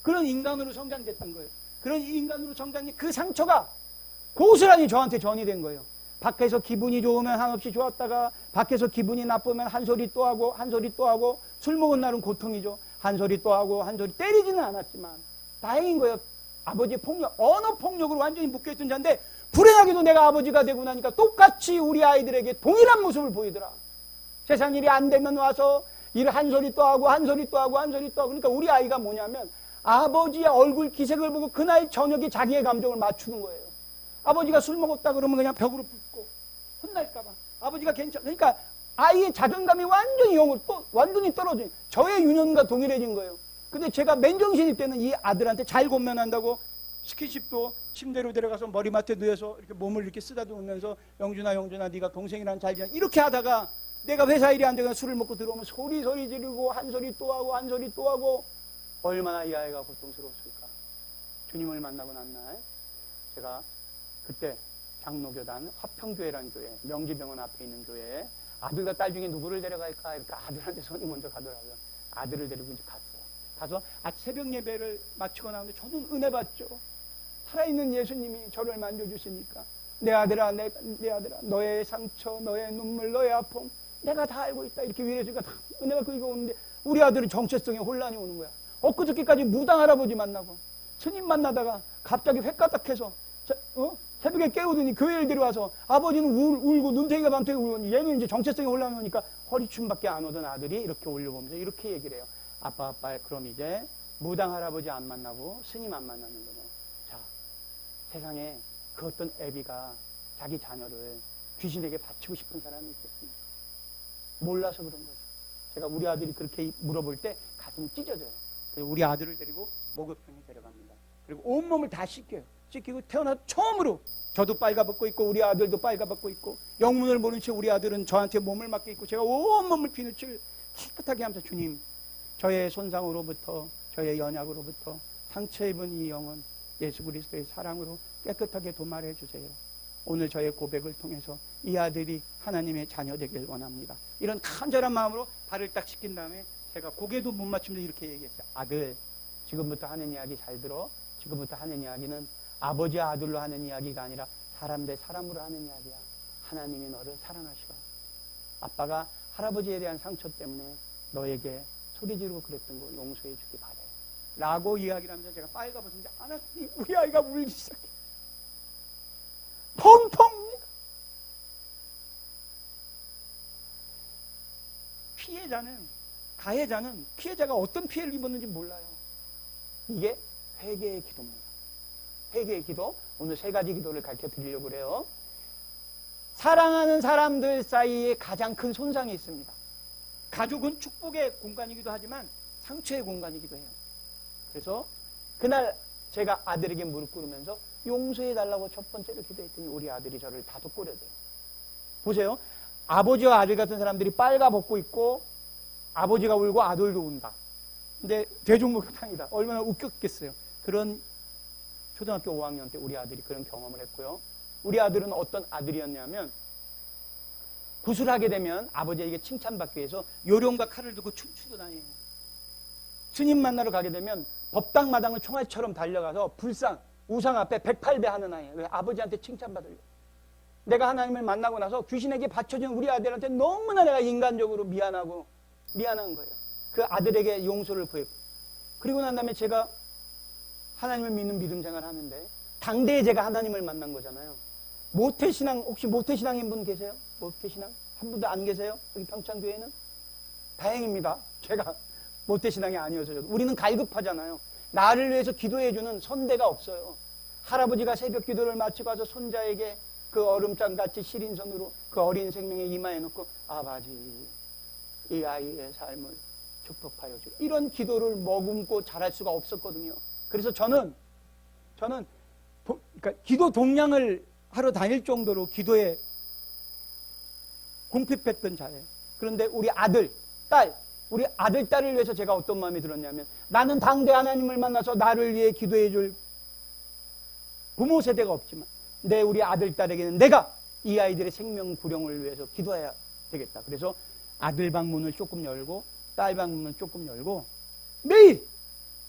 그런 인간으로 성장됐던 거예요. 그런 인간으로 성장된 그 상처가 고스란히 저한테 전이 된 거예요. 밖에서 기분이 좋으면 한없이 좋았다가 밖에서 기분이 나쁘면 한 소리 또 하고 술 먹은 날은 고통이죠. 한 소리 또 하고 때리지는 않았지만 다행인 거예요. 아버지의 폭력, 언어 폭력으로 완전히 묶여있던 자인데 불행하게도 내가 아버지가 되고 나니까 똑같이 우리 아이들에게 동일한 모습을 보이더라. 세상 일이 안 되면 와서 일 한 소리 또 하고 그러니까 우리 아이가 뭐냐면 아버지의 얼굴 기색을 보고 그날 저녁에 자기의 감정을 맞추는 거예요. 아버지가 술 먹었다 그러면 그냥 벽으로 붙고 혼날까봐. 아버지가 그러니까 아이의 자존감이 완전히 완전히 떨어져요. 저의 유년과 동일해진 거예요. 근데 제가 맨정신일 때는 이 아들한테 잘 권면한다고 스킨십도 침대로 데려가서 머리맡에 누워서 이렇게 몸을 이렇게 쓰다듬으면서 영준아 네가 동생이랑 잘 지내 이렇게 하다가 내가 회사 일이 안 되거나 술을 먹고 들어오면 소리 지르고 한 소리 또 하고 한 소리 또 하고 얼마나 이 아이가 고통스러웠을까. 주님을 만나고 난 날 제가 그때 장로교단 화평교회라는 교회 명지병원 앞에 있는 교회에 아들과 딸 중에 누구를 데려갈까 그러니까 아들한테 손이 먼저 가더라고요. 아들을 데리고 이제 갔어요. 가서 새벽 예배를 마치고 나오는데 저는 은혜 받죠. 살아있는 예수님이 저를 만져주시니까 내 아들아 너의 상처 너의 눈물 너의 아픔 내가 다 알고 있다 이렇게 위로해주니까 다 은혜 받고 이거 오는데 우리 아들은 정체성에 혼란이 오는 거야. 엊그저께까지 무당 할아버지 만나고 스님 만나다가 갑자기 획가닥해서 새벽에 깨우더니 교회를 데려와서 아버지는 울고 눈탱이가 밤새게 울고 얘는 이제 정체성에 혼란이 오니까 허리춤밖에 안 오던 아들이 이렇게 올려보면서 이렇게 얘기를 해요. 아빠 그럼 이제 무당 할아버지 안 만나고 스님 안 만나는 거네. 자, 세상에 그 어떤 애비가 자기 자녀를 귀신에게 바치고 싶은 사람이 있겠습니까? 몰라서 그런 거죠. 제가 우리 아들이 그렇게 물어볼 때 가슴이 찢어져요. 그래서 우리 아들을 데리고 목욕탕에 데려갑니다. 그리고 온몸을 다 씻겨요. 씻기고 태어나서 처음으로 저도 빨가벗고 있고 우리 아들도 빨가벗고 있고 영문을 모른 채 우리 아들은 저한테 몸을 맡겨 있고 제가 온몸을 비누칠 깨끗하게 하면서 주님 저의 손상으로부터 저의 연약으로부터 상처 입은 이 영혼 예수 그리스도의 사랑으로 깨끗하게 도말해 주세요. 오늘 저의 고백을 통해서 이 아들이 하나님의 자녀 되길 원합니다. 이런 간절한 마음으로 발을 딱 씻긴 다음에 제가 고개도 못 맞추면서 이렇게 얘기했어요. 아들 지금부터 하는 이야기 잘 들어. 지금부터 하는 이야기는 아버지 아들로 하는 이야기가 아니라 사람 대 사람으로 하는 이야기야. 하나님이 너를 사랑하시고 아빠가 할아버지에 대한 상처 때문에 너에게 소리 지르고 그랬던 거 용서해 주기 바래 라고 이야기를 하면서 제가 빨가벗었는데 하나님 우리 아이가 울기 시작해. 펑펑. 가해자는 피해자가 어떤 피해를 입었는지 몰라요. 이게 회개의 기도입니다. 회개의 기도. 오늘 세 가지 기도를 가르쳐 드리려고 그래요. 사랑하는 사람들 사이에 가장 큰 손상이 있습니다. 가족은 축복의 공간이기도 하지만 상처의 공간이기도 해요. 그래서 그날 제가 아들에게 무릎 꿇으면서 용서해 달라고 첫 번째로 기도했더니 우리 아들이 저를 다독거려대요. 보세요. 아버지와 아들 같은 사람들이 빨가벗고 있고 아버지가 울고 아들도 운다. 근데 대중목욕탕이다. 얼마나 웃겼겠어요. 그런 초등학교 5학년 때 우리 아들이 그런 경험을 했고요. 우리 아들은 어떤 아들이었냐면 구슬하게 되면 아버지에게 칭찬받기 위해서 요령과 칼을 들고 춤추고 다녀요. 스님 만나러 가게 되면 법당 마당을 총알처럼 달려가서 불상, 우상 앞에 108배 하는 아이예요. 왜? 아버지한테 칭찬받으려고. 내가 하나님을 만나고 나서 귀신에게 바쳐진 우리 아들한테 너무나 내가 인간적으로 미안한 거예요. 그 아들에게 용서를 구했고. 그리고 난 다음에 제가 하나님을 믿는 믿음 생활을 하는데 당대에 제가 하나님을 만난 거잖아요. 모태신앙, 혹시 모태신앙인 분 계세요? 모태신앙? 한 분도 안 계세요? 여기 평창교회는? 다행입니다. 제가 모태신앙이 아니어서 우리는 갈급하잖아요. 나를 위해서 기도해주는 선대가 없어요. 할아버지가 새벽 기도를 마치고 와서 손자에게 그 얼음장같이 시린 손으로 그 어린 생명의 이마에 놓고 아버지 이 아이의 삶을 축복하여 주고 이런 기도를 머금고 자랄 수가 없었거든요. 그래서 저는 그러니까 기도 동량을 하러 다닐 정도로 기도에 궁핍했던 자예요. 그런데 우리 아들, 딸을 위해서 제가 어떤 마음이 들었냐면 나는 당대 하나님을 만나서 나를 위해 기도해 줄 부모 세대가 없지만 우리 아들, 딸에게는 내가 이 아이들의 생명 구령을 위해서 기도해야 되겠다. 그래서 아들 방문을 조금 열고 딸 방문을 조금 열고 매일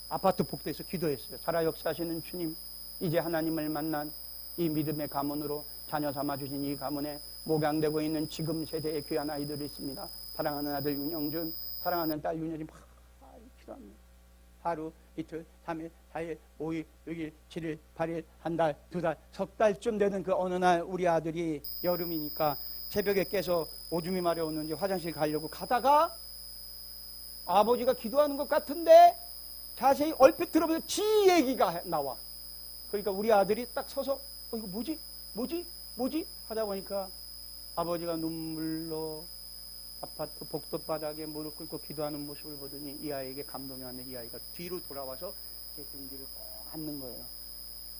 아파트 복도에서 기도했어요. 살아 역사하시는 주님, 이제 하나님을 만난 이 믿음의 가문으로 자녀 삼아주신 이 가문에 목양되고 있는 지금 세대의 귀한 아이들이 있습니다. 사랑하는 아들 윤영준, 사랑하는 딸 윤여진 필요합니다. 하루, 이틀, 3일, 4일, 5일, 6일, 7일, 8일, 한 달, 두 달, 석 달쯤 되는 그 어느 날 우리 아들이 여름이니까 새벽에 깨서 오줌이 마려웠는지 화장실 가려고 가다가 아버지가 기도하는 것 같은데 자세히 얼핏 들어보면 지 얘기가 나와. 그러니까 우리 아들이 딱 서서 이거 뭐지 하다 보니까 아버지가 눈물로 아파트 복도바닥에 무릎 꿇고 기도하는 모습을 보더니 이 아이에게 감동이 왔는데 이 아이가 뒤로 돌아와서 제 등 뒤를 꼭 안는 거예요.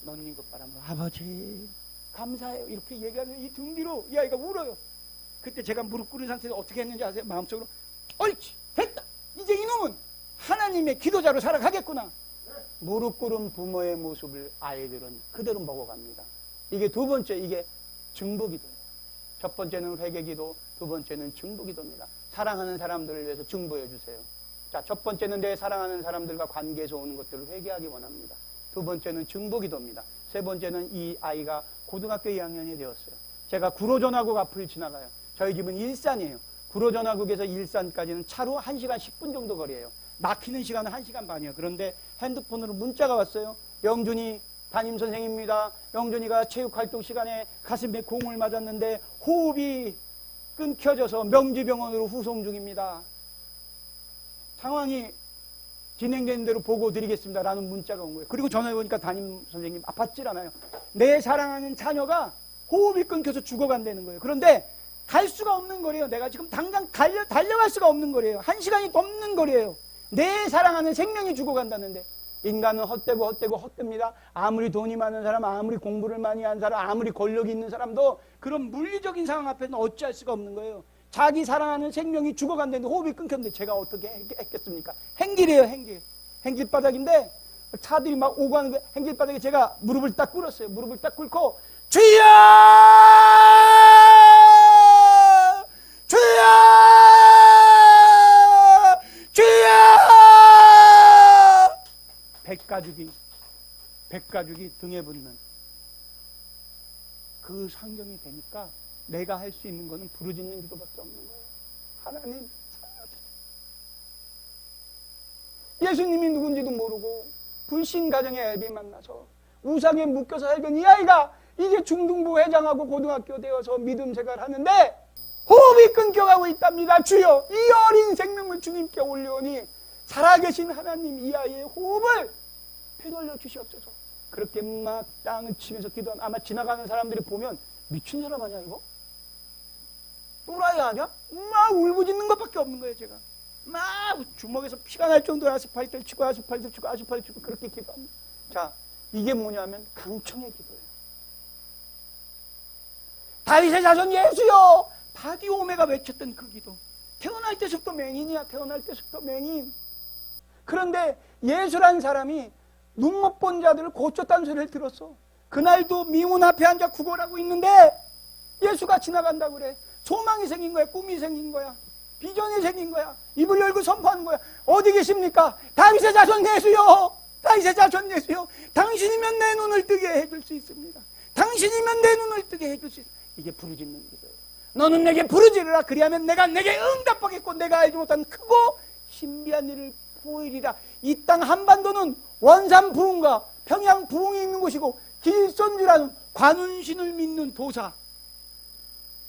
너님 것 바라면 아버지 감사해요 이렇게 얘기하면 이 등 뒤로 이 아이가 울어요. 그때 제가 무릎 꿇은 상태에서 어떻게 했는지 아세요? 마음속으로 옳지 됐다 이제 이놈은 하나님의 기도자로 살아가겠구나. 무릎 꿇은 부모의 모습을 아이들은 그대로 먹어갑니다. 이게 두 번째, 이게 증거기도예요. 첫 번째는 회개기도, 두 번째는 증거기도입니다. 사랑하는 사람들을 위해서 증거해 주세요. 자, 첫 번째는 내 사랑하는 사람들과 관계에서 오는 것들을 회개하기 원합니다. 두 번째는 증거기도입니다. 세 번째는 이 아이가 고등학교 2학년이 되었어요. 제가 구로전화국 앞을 지나가요. 저희 집은 일산이에요. 구로전화국에서 일산까지는 차로 1시간 10분 정도 거리예요. 막히는 시간은 1시간 반이에요. 그런데 핸드폰으로 문자가 왔어요. 영준이 담임선생입니다. 영준이가 체육활동 시간에 가슴에 공을 맞았는데 호흡이 끊겨져서 명지병원으로 후송 중입니다. 상황이 진행되는 대로 보고 드리겠습니다. 라는 문자가 온 거예요. 그리고 전화해보니까 담임선생님 아팠질 않아요. 내 사랑하는 자녀가 호흡이 끊겨서 죽어간다는 거예요. 그런데 갈 수가 없는 거래요. 내가 지금 당장 달려갈 수가 없는 거래요. 1시간이 넘는 거래요. 내 사랑하는 생명이 죽어간다는데 인간은 헛되고 아무리 돈이 많은 사람, 아무리 공부를 많이 한 사람, 아무리 권력이 있는 사람도 그런 물리적인 상황 앞에서는 어찌할 수가 없는 거예요. 자기 사랑하는 생명이 죽어간다는데 호흡이 끊겼는데 제가 어떻게 했겠습니까? 행길이에요. 행길바닥인데 차들이 막 오고 하는 게 행길바닥에 제가 무릎을 딱 꿇었어요. 무릎을 딱 꿇고 주여! 주여! 주여! 백가죽이 등에 붙는 그 상경이 되니까 내가 할 수 있는 거는 부르짖는 기도밖에 없는 거예요. 하나님 살려주세요. 예수님이 누군지도 모르고 불신 가정의 애비 만나서 우상에 묶여서 살던 이 아이가 이제 중등부 회장하고 고등학교 되어서 믿음 생활을 하는데 호흡이 끊겨가고 있답니다. 주여 이 어린 생명을 주님께 올려오니 살아계신 하나님 이 아이의 호흡을 되돌려 주시옵소서. 그렇게 막 땅을 치면서 기도하는 아마 지나가는 사람들이 보면 미친 사람 아니야 이거? 또라이 아니야? 막 울부짖는 것밖에 없는 거예요. 제가 막 주먹에서 피가 날 정도로 아스팔트를 치고 그렇게 기도합니다. 자, 이게 뭐냐면 강청의 기도예요. 다윗의 자손 예수여 바디오메가 외쳤던 그 기도. 태어날 때부터 맹인이야. 태어날 때부터 맹인. 그런데 예수란 사람이 눈 못 본 자들을 고쳤다는 소리를 들었어. 그날도 미문 앞에 앉아 구걸하고 있는데 예수가 지나간다고 그래. 소망이 생긴 거야. 꿈이 생긴 거야. 비전이 생긴 거야. 입을 열고 선포하는 거야. 어디 계십니까? 다윗의 자손 예수여. 다윗의 자손 예수여. 당신이면 내 눈을 뜨게 해줄 수 있습니다. 당신이면 내 눈을 뜨게 해줄 수 있습니다. 이게 부르짖는 기도예요. 너는 내게 부르짖으라. 그리하면 내가 내게 응답하겠고 내가 알지 못한 크고 신비한 일을 보이리라. 이 땅 한반도는 원산 부흥과 평양 부흥이 있는 곳이고 길선주라는 관운신을 믿는 도사,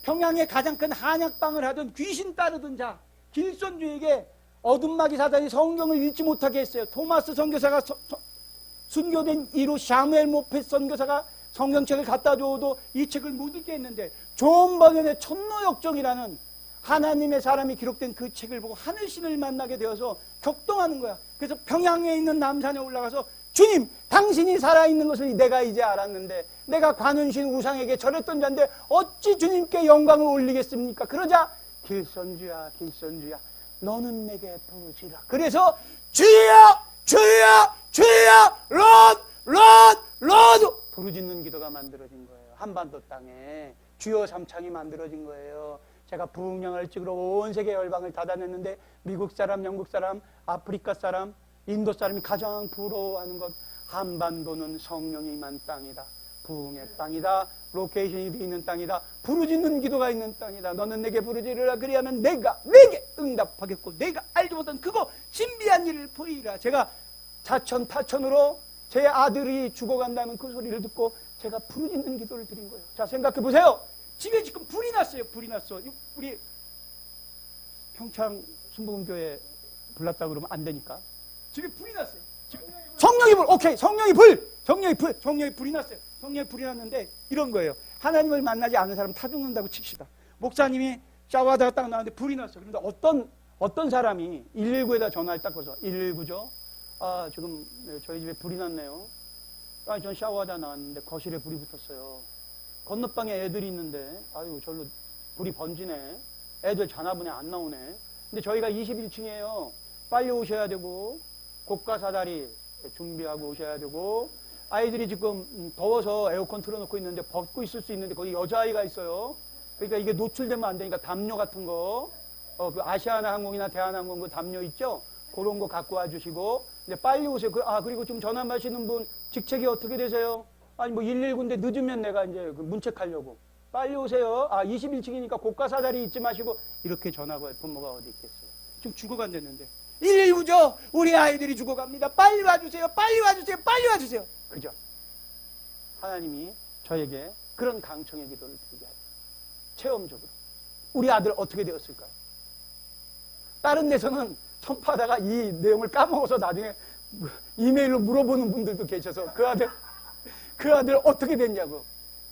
평양에 가장 큰 한약방을 하던 귀신 따르던 자 길선주에게 어둠마귀 사단이 성경을 읽지 못하게 했어요. 토마스 선교사가 순교된 이후 샤무엘 모페 선교사가 성경책을 갖다 줘도 이 책을 못 읽게 했는데 존 버년의 천노역정이라는 하나님의 사람이 기록된 그 책을 보고 하늘신을 만나게 되어서 격동하는 거야. 그래서 평양에 있는 남산에 올라가서 주님 당신이 살아있는 것을 내가 이제 알았는데 내가 관운신 우상에게 절했던 자인데 어찌 주님께 영광을 올리겠습니까? 그러자 길선주야 너는 내게 부르짖으라. 그래서 주여 로드 부르짖는 기도가 만들어진 거예요. 한반도 땅에 주여 삼창이 만들어진 거예요. 제가 부흥령을 찍으러 온 세계 열방을 닫아냈는데 미국 사람, 영국 사람, 아프리카 사람, 인도 사람이 가장 부러워하는 것 한반도는 성령이 임한 땅이다. 부흥의 땅이다. 로케이션이 되어 있는 땅이다. 부르짖는 기도가 있는 땅이다. 너는 내게 부르짖으라. 그리하면 내가 내게 응답하겠고 내가 알지 못한 그거 신비한 일을 보이리라. 제가 자천 타천으로 제 아들이 죽어간다는 그 소리를 듣고 제가 부르짖는 기도를 드린 거예요. 자, 생각해 보세요. 집에 지금 불이 났어요. 불이 났어. 우리 평창 순복음교회 불났다 그러면 안 되니까. 집에 불이 났어요. 성령의 불. 오케이. 성령의 불이 났어요. 성령의 불이 났는데 이런 거예요. 하나님을 만나지 않은 사람 타 죽는다고 칩시다. 목사님이 샤워하다가 딱 나왔는데 불이 났어. 그런데 어떤 사람이 119에다 전화를 딱 걸어서 119죠? 아, 지금 저희 집에 불이 났네요. 아, 전 샤워하다 나왔는데 거실에 불이 붙었어요. 건너방에 애들이 있는데 아유 절로 불이 번지네. 애들 전화번호 안 나오네. 근데 저희가 21층이에요. 빨리 오셔야 되고 고가 사다리 준비하고 오셔야 되고 아이들이 지금 더워서 에어컨 틀어놓고 있는데 벗고 있을 수 있는데 거기 여자아이가 있어요. 그러니까 이게 노출되면 안 되니까 담요 같은 거 그 아시아나 항공이나 대한항공 그 담요 있죠? 그런 거 갖고 와주시고 이제 빨리 오세요. 그리고 지금 전화 마시는 분 직책이 어떻게 되세요? 아니 뭐 119인데 늦으면 내가 이제 그 문책하려고 빨리 오세요. 21층이니까 고가 사다리 잊지 마시고 이렇게 전화가 부모가 어디 있겠어요? 지금 죽어간댔는데 119죠? 우리 아이들이 죽어갑니다. 빨리 와주세요. 빨리 와주세요. 빨리 와주세요. 그죠? 하나님이 저에게 그런 강청의 기도를 드리게 하죠. 체험적으로. 우리 아들 어떻게 되었을까요? 다른 데서는 선포하다가 이 내용을 까먹어서 나중에 이메일로 물어보는 분들도 계셔서 그 아들 어떻게 됐냐고.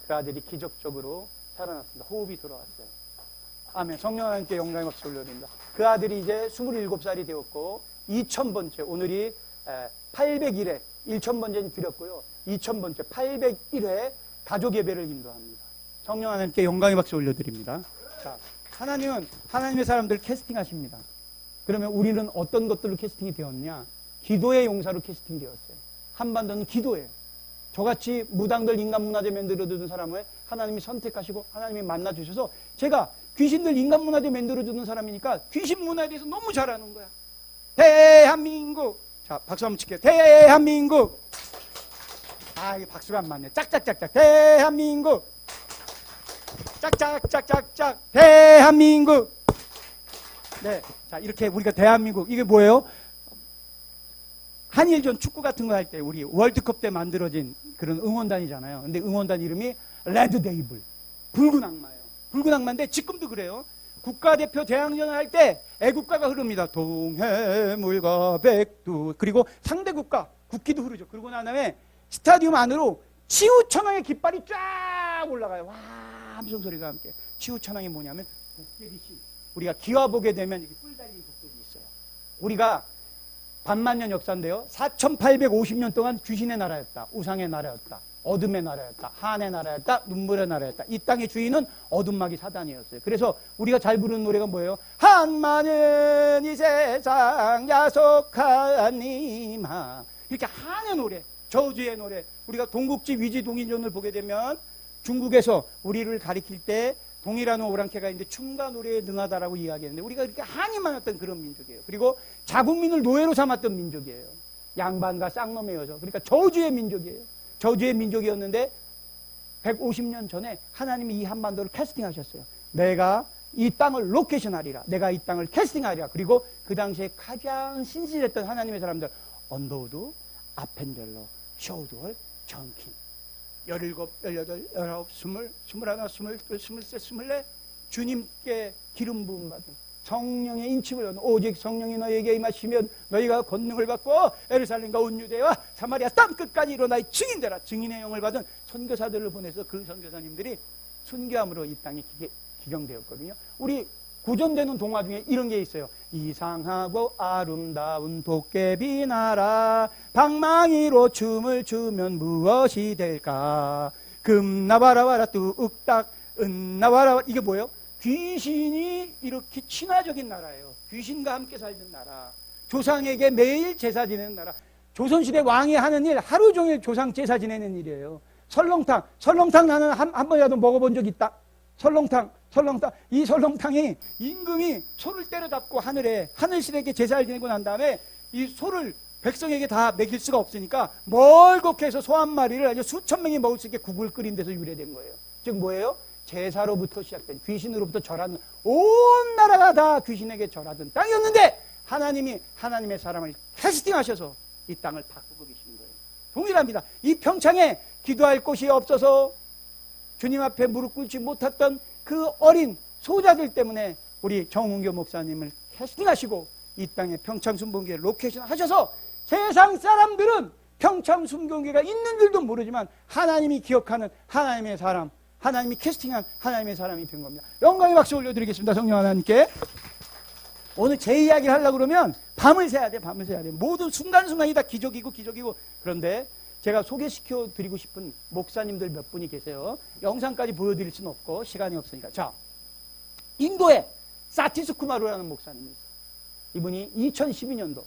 그 아들이 기적적으로 살아났습니다. 호흡이 돌아왔어요. 아멘. 성령 하나님께 영광의 박수 올려드립니다. 그 아들이 이제 27살이 되었고 2000번째 오늘이 801회 1000번째는 드렸고요. 2000번째 801회 가족 예배를 인도합니다. 성령 하나님께 영광의 박수 올려드립니다. 자, 하나님은 하나님의 사람들을 캐스팅하십니다. 그러면 우리는 어떤 것들로 캐스팅이 되었냐? 기도의 용사로 캐스팅 되었어요. 한반도는 기도예요. 저같이 무당들 인간문화재 만들어주는 사람을 하나님이 선택하시고 하나님이 만나주셔서 제가 귀신들 인간문화재 만들어주는 사람이니까 귀신 문화에 대해서 너무 잘 아는 거야. 대한민국. 자, 박수 한번 칠게요. 대한민국. 이게 박수가 안 맞네. 짝짝짝짝. 대한민국. 짝짝짝짝짝. 대한민국. 네. 자, 이렇게 우리가 대한민국. 이게 뭐예요? 한일전 축구 같은 거 할 때 우리 월드컵 때 만들어진 그런 응원단이잖아요. 근데 응원단 이름이 레드 데이블. 붉은 악마예요. 붉은 악마인데 지금도 그래요. 국가대표 대항전을 할 때 애국가가 흐릅니다. 동해물과 백두. 그리고 상대 국가 국기도 흐르죠. 그러고 난 다음에 스타디움 안으로 치우천왕의 깃발이 쫙 올라가요. 와, 함성 소리가 함께. 치우천왕이 뭐냐면 독재리시. 우리가 기와 보게 되면 이렇게 뿔 달린 독재리 있어요. 우리가 반만년 역사인데요. 4850년 동안 귀신의 나라였다. 우상의 나라였다. 어둠의 나라였다. 한의 나라였다. 눈물의 나라였다. 이 땅의 주인은 어둠막이 사단이었어요. 그래서 우리가 잘 부르는 노래가 뭐예요? 한마는 이 세상 야속하니마. 이렇게 한의 노래, 저주의 노래. 우리가 동국지 위지 동인전을 보게 되면 중국에서 우리를 가리킬 때 동이라는 오랑캐가 있는데 춤과 노래에 능하다라고 이야기했는데 우리가 이렇게 한이 많았던 그런 민족이에요. 그리고 자국민을 노예로 삼았던 민족이에요. 양반과 쌍놈의 여자. 그러니까 저주의 민족이에요. 저주의 민족이었는데 150년 전에 하나님이 이 한반도를 캐스팅하셨어요. 내가 이 땅을 로케이션하리라. 내가 이 땅을 캐스팅하리라. 그리고 그 당시에 가장 신실했던 하나님의 사람들 언더우드, 아펜젤러, 셔우드월, 정킨 17, 18, 19, 20, 21, 22, 23, 24 주님께 기름 부음 받은 성령의 인침을 얻는 오직 성령이 너희에게 임하시면 너희가 권능을 받고 예루살렘과 온 유대와 사마리아 땅 끝까지 일어나의 증인되라. 증인의 영을 받은 선교사들을 보내서 그 선교사님들이 순교함으로 이 땅이 기경되었거든요. 우리 구전되는 동화 중에 이런 게 있어요. 이상하고 아름다운 도깨비 나라 방망이로 춤을 추면 무엇이 될까? 금나바라바라 뚝딱 은나바라바라. 이게 뭐예요? 귀신이 이렇게 친화적인 나라예요. 귀신과 함께 살던 나라. 조상에게 매일 제사 지내는 나라. 조선시대 왕이 하는 일 하루 종일 조상 제사 지내는 일이에요. 설렁탕 나는 한 번이라도 먹어본 적 있다. 설렁탕. 이 설렁탕이 임금이 소를 때려잡고 하늘신에게 제사를 지내고 난 다음에 이 소를 백성에게 다 먹일 수가 없으니까 멀겋게 해서 소 한 마리를 아주 수천 명이 먹을 수 있게 국을 끓인 데서 유래된 거예요. 즉 뭐예요? 제사로부터 시작된 귀신으로부터 절하는 온 나라가 다 귀신에게 절하던 땅이었는데 하나님이 하나님의 사람을 캐스팅하셔서 이 땅을 바꾸고 계신 거예요. 동일합니다. 이 평창에 기도할 곳이 없어서 주님 앞에 무릎 꿇지 못했던 그 어린 소자들 때문에 우리 정은교 목사님을 캐스팅하시고 이 땅에 평창순복음교회 로케이션 하셔서 세상 사람들은 평창순복음교회가 있는 줄도 모르지만 하나님이 기억하는 하나님의 사람 하나님이 캐스팅한 하나님의 사람이 된 겁니다. 영광의 박수 올려드리겠습니다. 성령 하나님께. 오늘 제 이야기를 하려고 그러면 밤을 새야 돼. 밤을 새야 돼. 모든 순간순간이 다 기적이고 기적이고. 그런데 제가 소개시켜 드리고 싶은 목사님들 몇 분이 계세요. 영상까지 보여드릴 수는 없고 시간이 없으니까. 자, 인도에 사티스 쿠마루라는 목사님이 있어요. 이분이 2012년도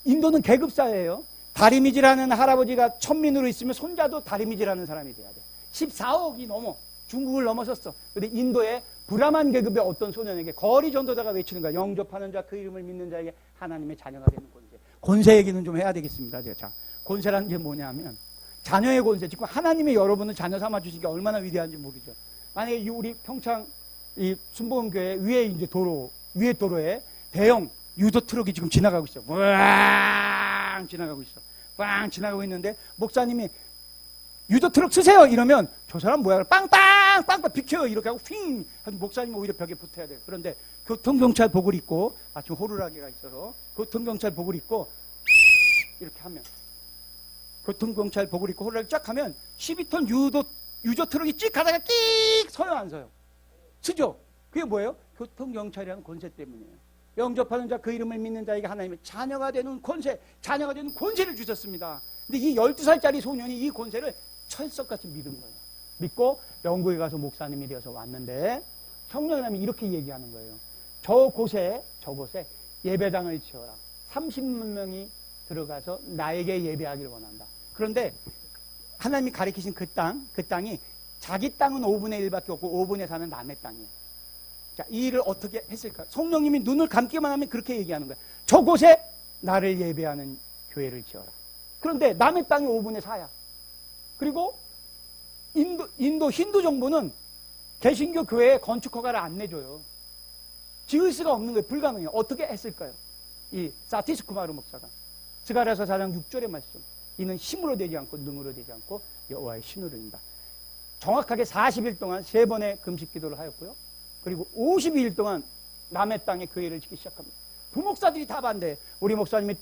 인도는 계급사예요. 다리미지라는 할아버지가 천민으로 있으면 손자도 다리미지라는 사람이 돼야 돼. 14억이 넘어 중국을 넘어섰어. 그런데 인도의 브라만 계급의 어떤 소년에게 거리 전도자가 외치는 거야. 영접하는 자 그 이름을 믿는 자에게 하나님의 자녀가 되는 권세. 권세 얘기는 좀 해야 되겠습니다. 제가. 자, 권세라는 게 뭐냐면 자녀의 권세. 지금 하나님의 여러분은 자녀 삼아 주시기 얼마나 위대한지 모르죠. 만약에 우리 평창 이 순복음교회 위에 이제 위에 도로에 대형 유도 트럭이 지금 지나가고 있어. 왕 지나가고 있어. 왕 지나가고 있는데 목사님이 유도 트럭 쓰세요 이러면 저 사람 뭐야? 빵빵 비켜 이렇게 하고 휙 목사님 오히려 벽에 붙어야 돼요. 그런데 교통경찰 복을 입고 지금 호루라기가 있어서 교통경찰 복을 입고 이렇게 하면 교통경찰 복을 입고 호루라기 쫙 하면 12톤 유조 트럭이 찍 가다가 끽 서요 안 서요? 쓰죠? 그게 뭐예요? 교통경찰이라는 권세 때문이에요. 영접하는 자 그 이름을 믿는 자에게 하나님의 자녀가 되는 권세를 주셨습니다. 근데 이 12살짜리 소년이 이 권세를 철석같이 믿은 거예요. 믿고 영국에 가서 목사님이 되어서 왔는데 성령님이 이렇게 얘기하는 거예요. 저곳에 예배당을 지어라. 30만 명이 들어가서 나에게 예배하기를 원한다. 그런데 하나님이 가리키신 그 땅이 자기 땅은 5분의 1밖에 없고 5분의 4는 남의 땅이에요. 자, 이 일을 어떻게 했을까? 성령님이 눈을 감기만 하면 그렇게 얘기하는 거예요. 저곳에 나를 예배하는 교회를 지어라. 그런데 남의 땅이 5분의 4야. 그리고 인도 힌두 정부는 개신교 교회에 건축 허가를 안 내줘요. 지을 수가 없는 거예요. 불가능해요. 어떻게 했을까요? 이 사티스 쿠마루 목사가 스가랴서 4장 6절의 말씀. 이는 힘으로 되지 않고 능으로 되지 않고 여호와의 신으로 인다. 정확하게 40일 동안 3번의 금식 기도를 하였고요. 그리고 52일 동안 남의 땅에 교회를 짓기 시작합니다. 부목사들이 다 반대해. 우리 목사님이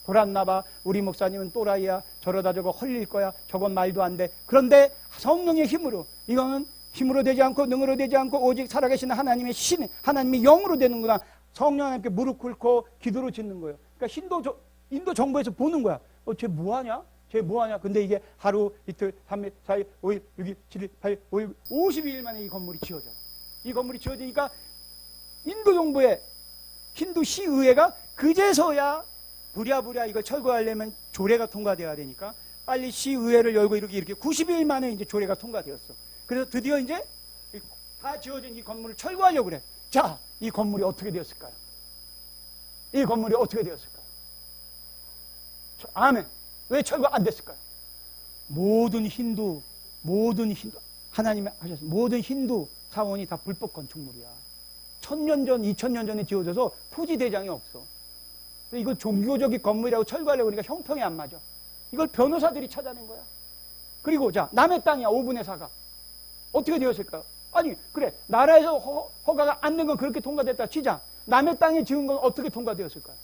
돌았나봐. 우리 목사님은 또라이야. 저러다 저거 헐릴 거야. 저건 말도 안 돼. 그런데 성령의 힘으로 이거는 힘으로 되지 않고 능으로 되지 않고 오직 살아계신 하나님의 하나님의 영으로 되는구나. 성령 하나님께 무릎 꿇고 기도로 짓는 거예요. 그러니까 인도 정부에서 보는 거야. 쟤 뭐하냐? 쟤 뭐하냐? 근데 이게 하루, 이틀, 3일, 4일, 5일, 6일, 7일, 8일, 5일, 52일 만에 이 건물이 지어져요. 이 건물이 지어지니까 인도 정부의 힌두 시의회가 그제서야 부랴부랴 이걸 철거하려면 조례가 통과되어야 되니까 빨리 시의회를 열고 이렇게 90일 만에 이제 조례가 통과되었어. 그래서 드디어 이제 다 지어진 이 건물을 철거하려고 그래. 자, 이 건물이 어떻게 되었을까요? 이 건물이 어떻게 되었을까요? 아멘. 왜 철거 안 됐을까요? 모든 힌두 하나님이 하셨습니다. 모든 힌두 사원이 다 불법 건축물이야. 1000년 전, 2000년 전에 지어져서 토지 대장이 없어. 이거 종교적인 건물이라고 철거하려고 그러니까 형평이 안 맞아. 이걸 변호사들이 찾아낸 거야. 그리고 자, 남의 땅이야. 5분의 4가. 어떻게 되었을까요? 아니, 그래. 나라에서 허가가 안 된 건 그렇게 통과됐다 치자. 남의 땅에 지은 건 어떻게 통과되었을까요?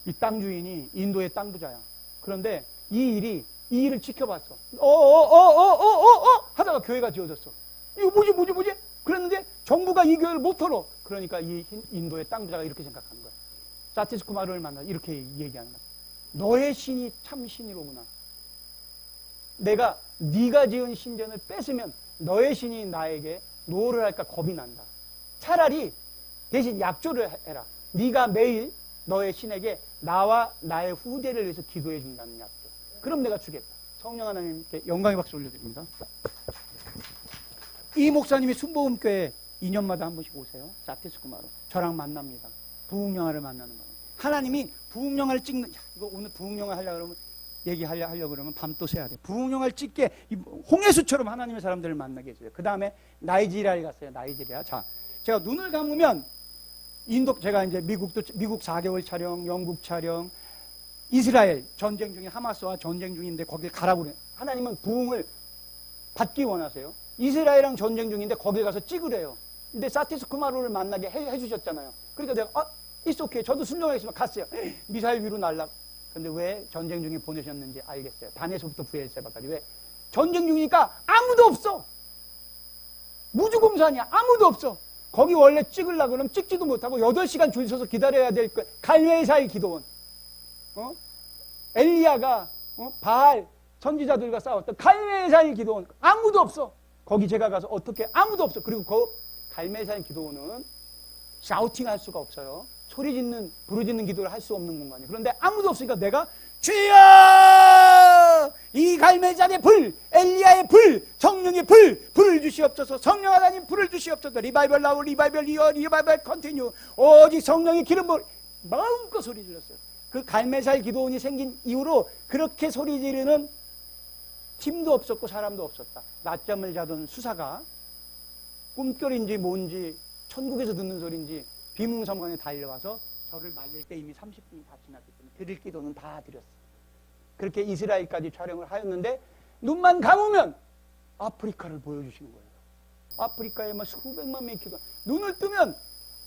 이 땅 주인이 인도의 땅 부자야. 그런데 이 일을 지켜봤어. 하다가 교회가 지어졌어. 이거 뭐지? 그랬는데 정부가 이 교회를 못 털어. 그러니까 이 인도의 땅 부자가 이렇게 생각하는 거야. 사티스 쿠마루를 만나 이렇게 얘기하는 거야. 너의 신이 참 신이로구나. 네가 지은 신전을 뺏으면 너의 신이 나에게 노를 할까 겁이 난다. 차라리 대신 약조를 해라. 네가 매일 너의 신에게 나와 나의 후대를 위해서 기도해 준다는 약조. 그럼 내가 주겠다. 성령 하나님께 영광의 박수 올려드립니다. 이 목사님이 순복음교회 2년마다 한 번씩 오세요. 사티스 쿠마루. 저랑 만납니다. 부흥영화를 만나는 거예요. 하나님이 부흥영화를 찍는, 이거 오늘 부흥영화 하려고 그러면, 얘기하려고 그러면 밤 또 새야 돼. 부흥영화를 찍게 홍해수처럼 하나님의 사람들을 만나게 해줘요. 그 다음에 나이지리아에 갔어요. 나이지리아. 자, 제가 눈을 감으면 제가 이제 미국 4개월 촬영, 영국 촬영, 이스라엘 전쟁 중에 하마스와 전쟁 중인데 거길 가라고 그래요. 하나님은 부흥을 받기 원하세요. 이스라엘이랑 전쟁 중인데 거길 가서 찍으래요. 근데 사티스 쿠마루를 만나게 해주셨잖아요. 그러니까 내가 it's okay. 저도 순종하겠습니다. 갔어요. 미사일 위로 날라. 근데 왜 전쟁 중에 보내셨는지 알겠어요. 단에서부터 부엘세바까지. 왜? 전쟁 중이니까 아무도 없어. 무주공산이야. 아무도 없어. 거기 원래 찍으려고 그러면 찍지도 못하고 8시간 줄 서서 기다려야 될 거야. 갈멜살 기도원. 엘리야가 바알 선지자들과 싸웠던 갈멜살 기도원. 아무도 없어. 거기 제가 가서 어떻게 아무도 없어. 그리고 그 갈멜살 기도원은 샤우팅 할 수가 없어요. 소리 짓는, 부르짖는 기도를 할 수 없는 공간이에요. 그런데 아무도 없으니까 내가 주여! 이 갈멜산의 불, 엘리야의 불, 성령의 불, 불을 주시옵소서. 성령 하나님 불을 주시옵소서. 리바이벌 나우, 리바이벌 이어, 리바이벌 컨티뉴. 오직 성령의 기름 불. 마음껏 소리 질렀어요. 그 갈멜살 기도원이 생긴 이후로 그렇게 소리 지르는 팀도 없었고 사람도 없었다. 낮잠을 자던 수사가 꿈결인지 뭔지 천국에서 듣는 소리인지 비몽사몽간에 달려와서 저를 말릴 때 이미 30분이 다 지났기 때문에 드릴 기도는 다 드렸어요. 그렇게 이스라엘까지 촬영을 하였는데 눈만 감으면 아프리카를 보여주시는 거예요. 아프리카에 막 수백만 명이 기도. 눈을 뜨면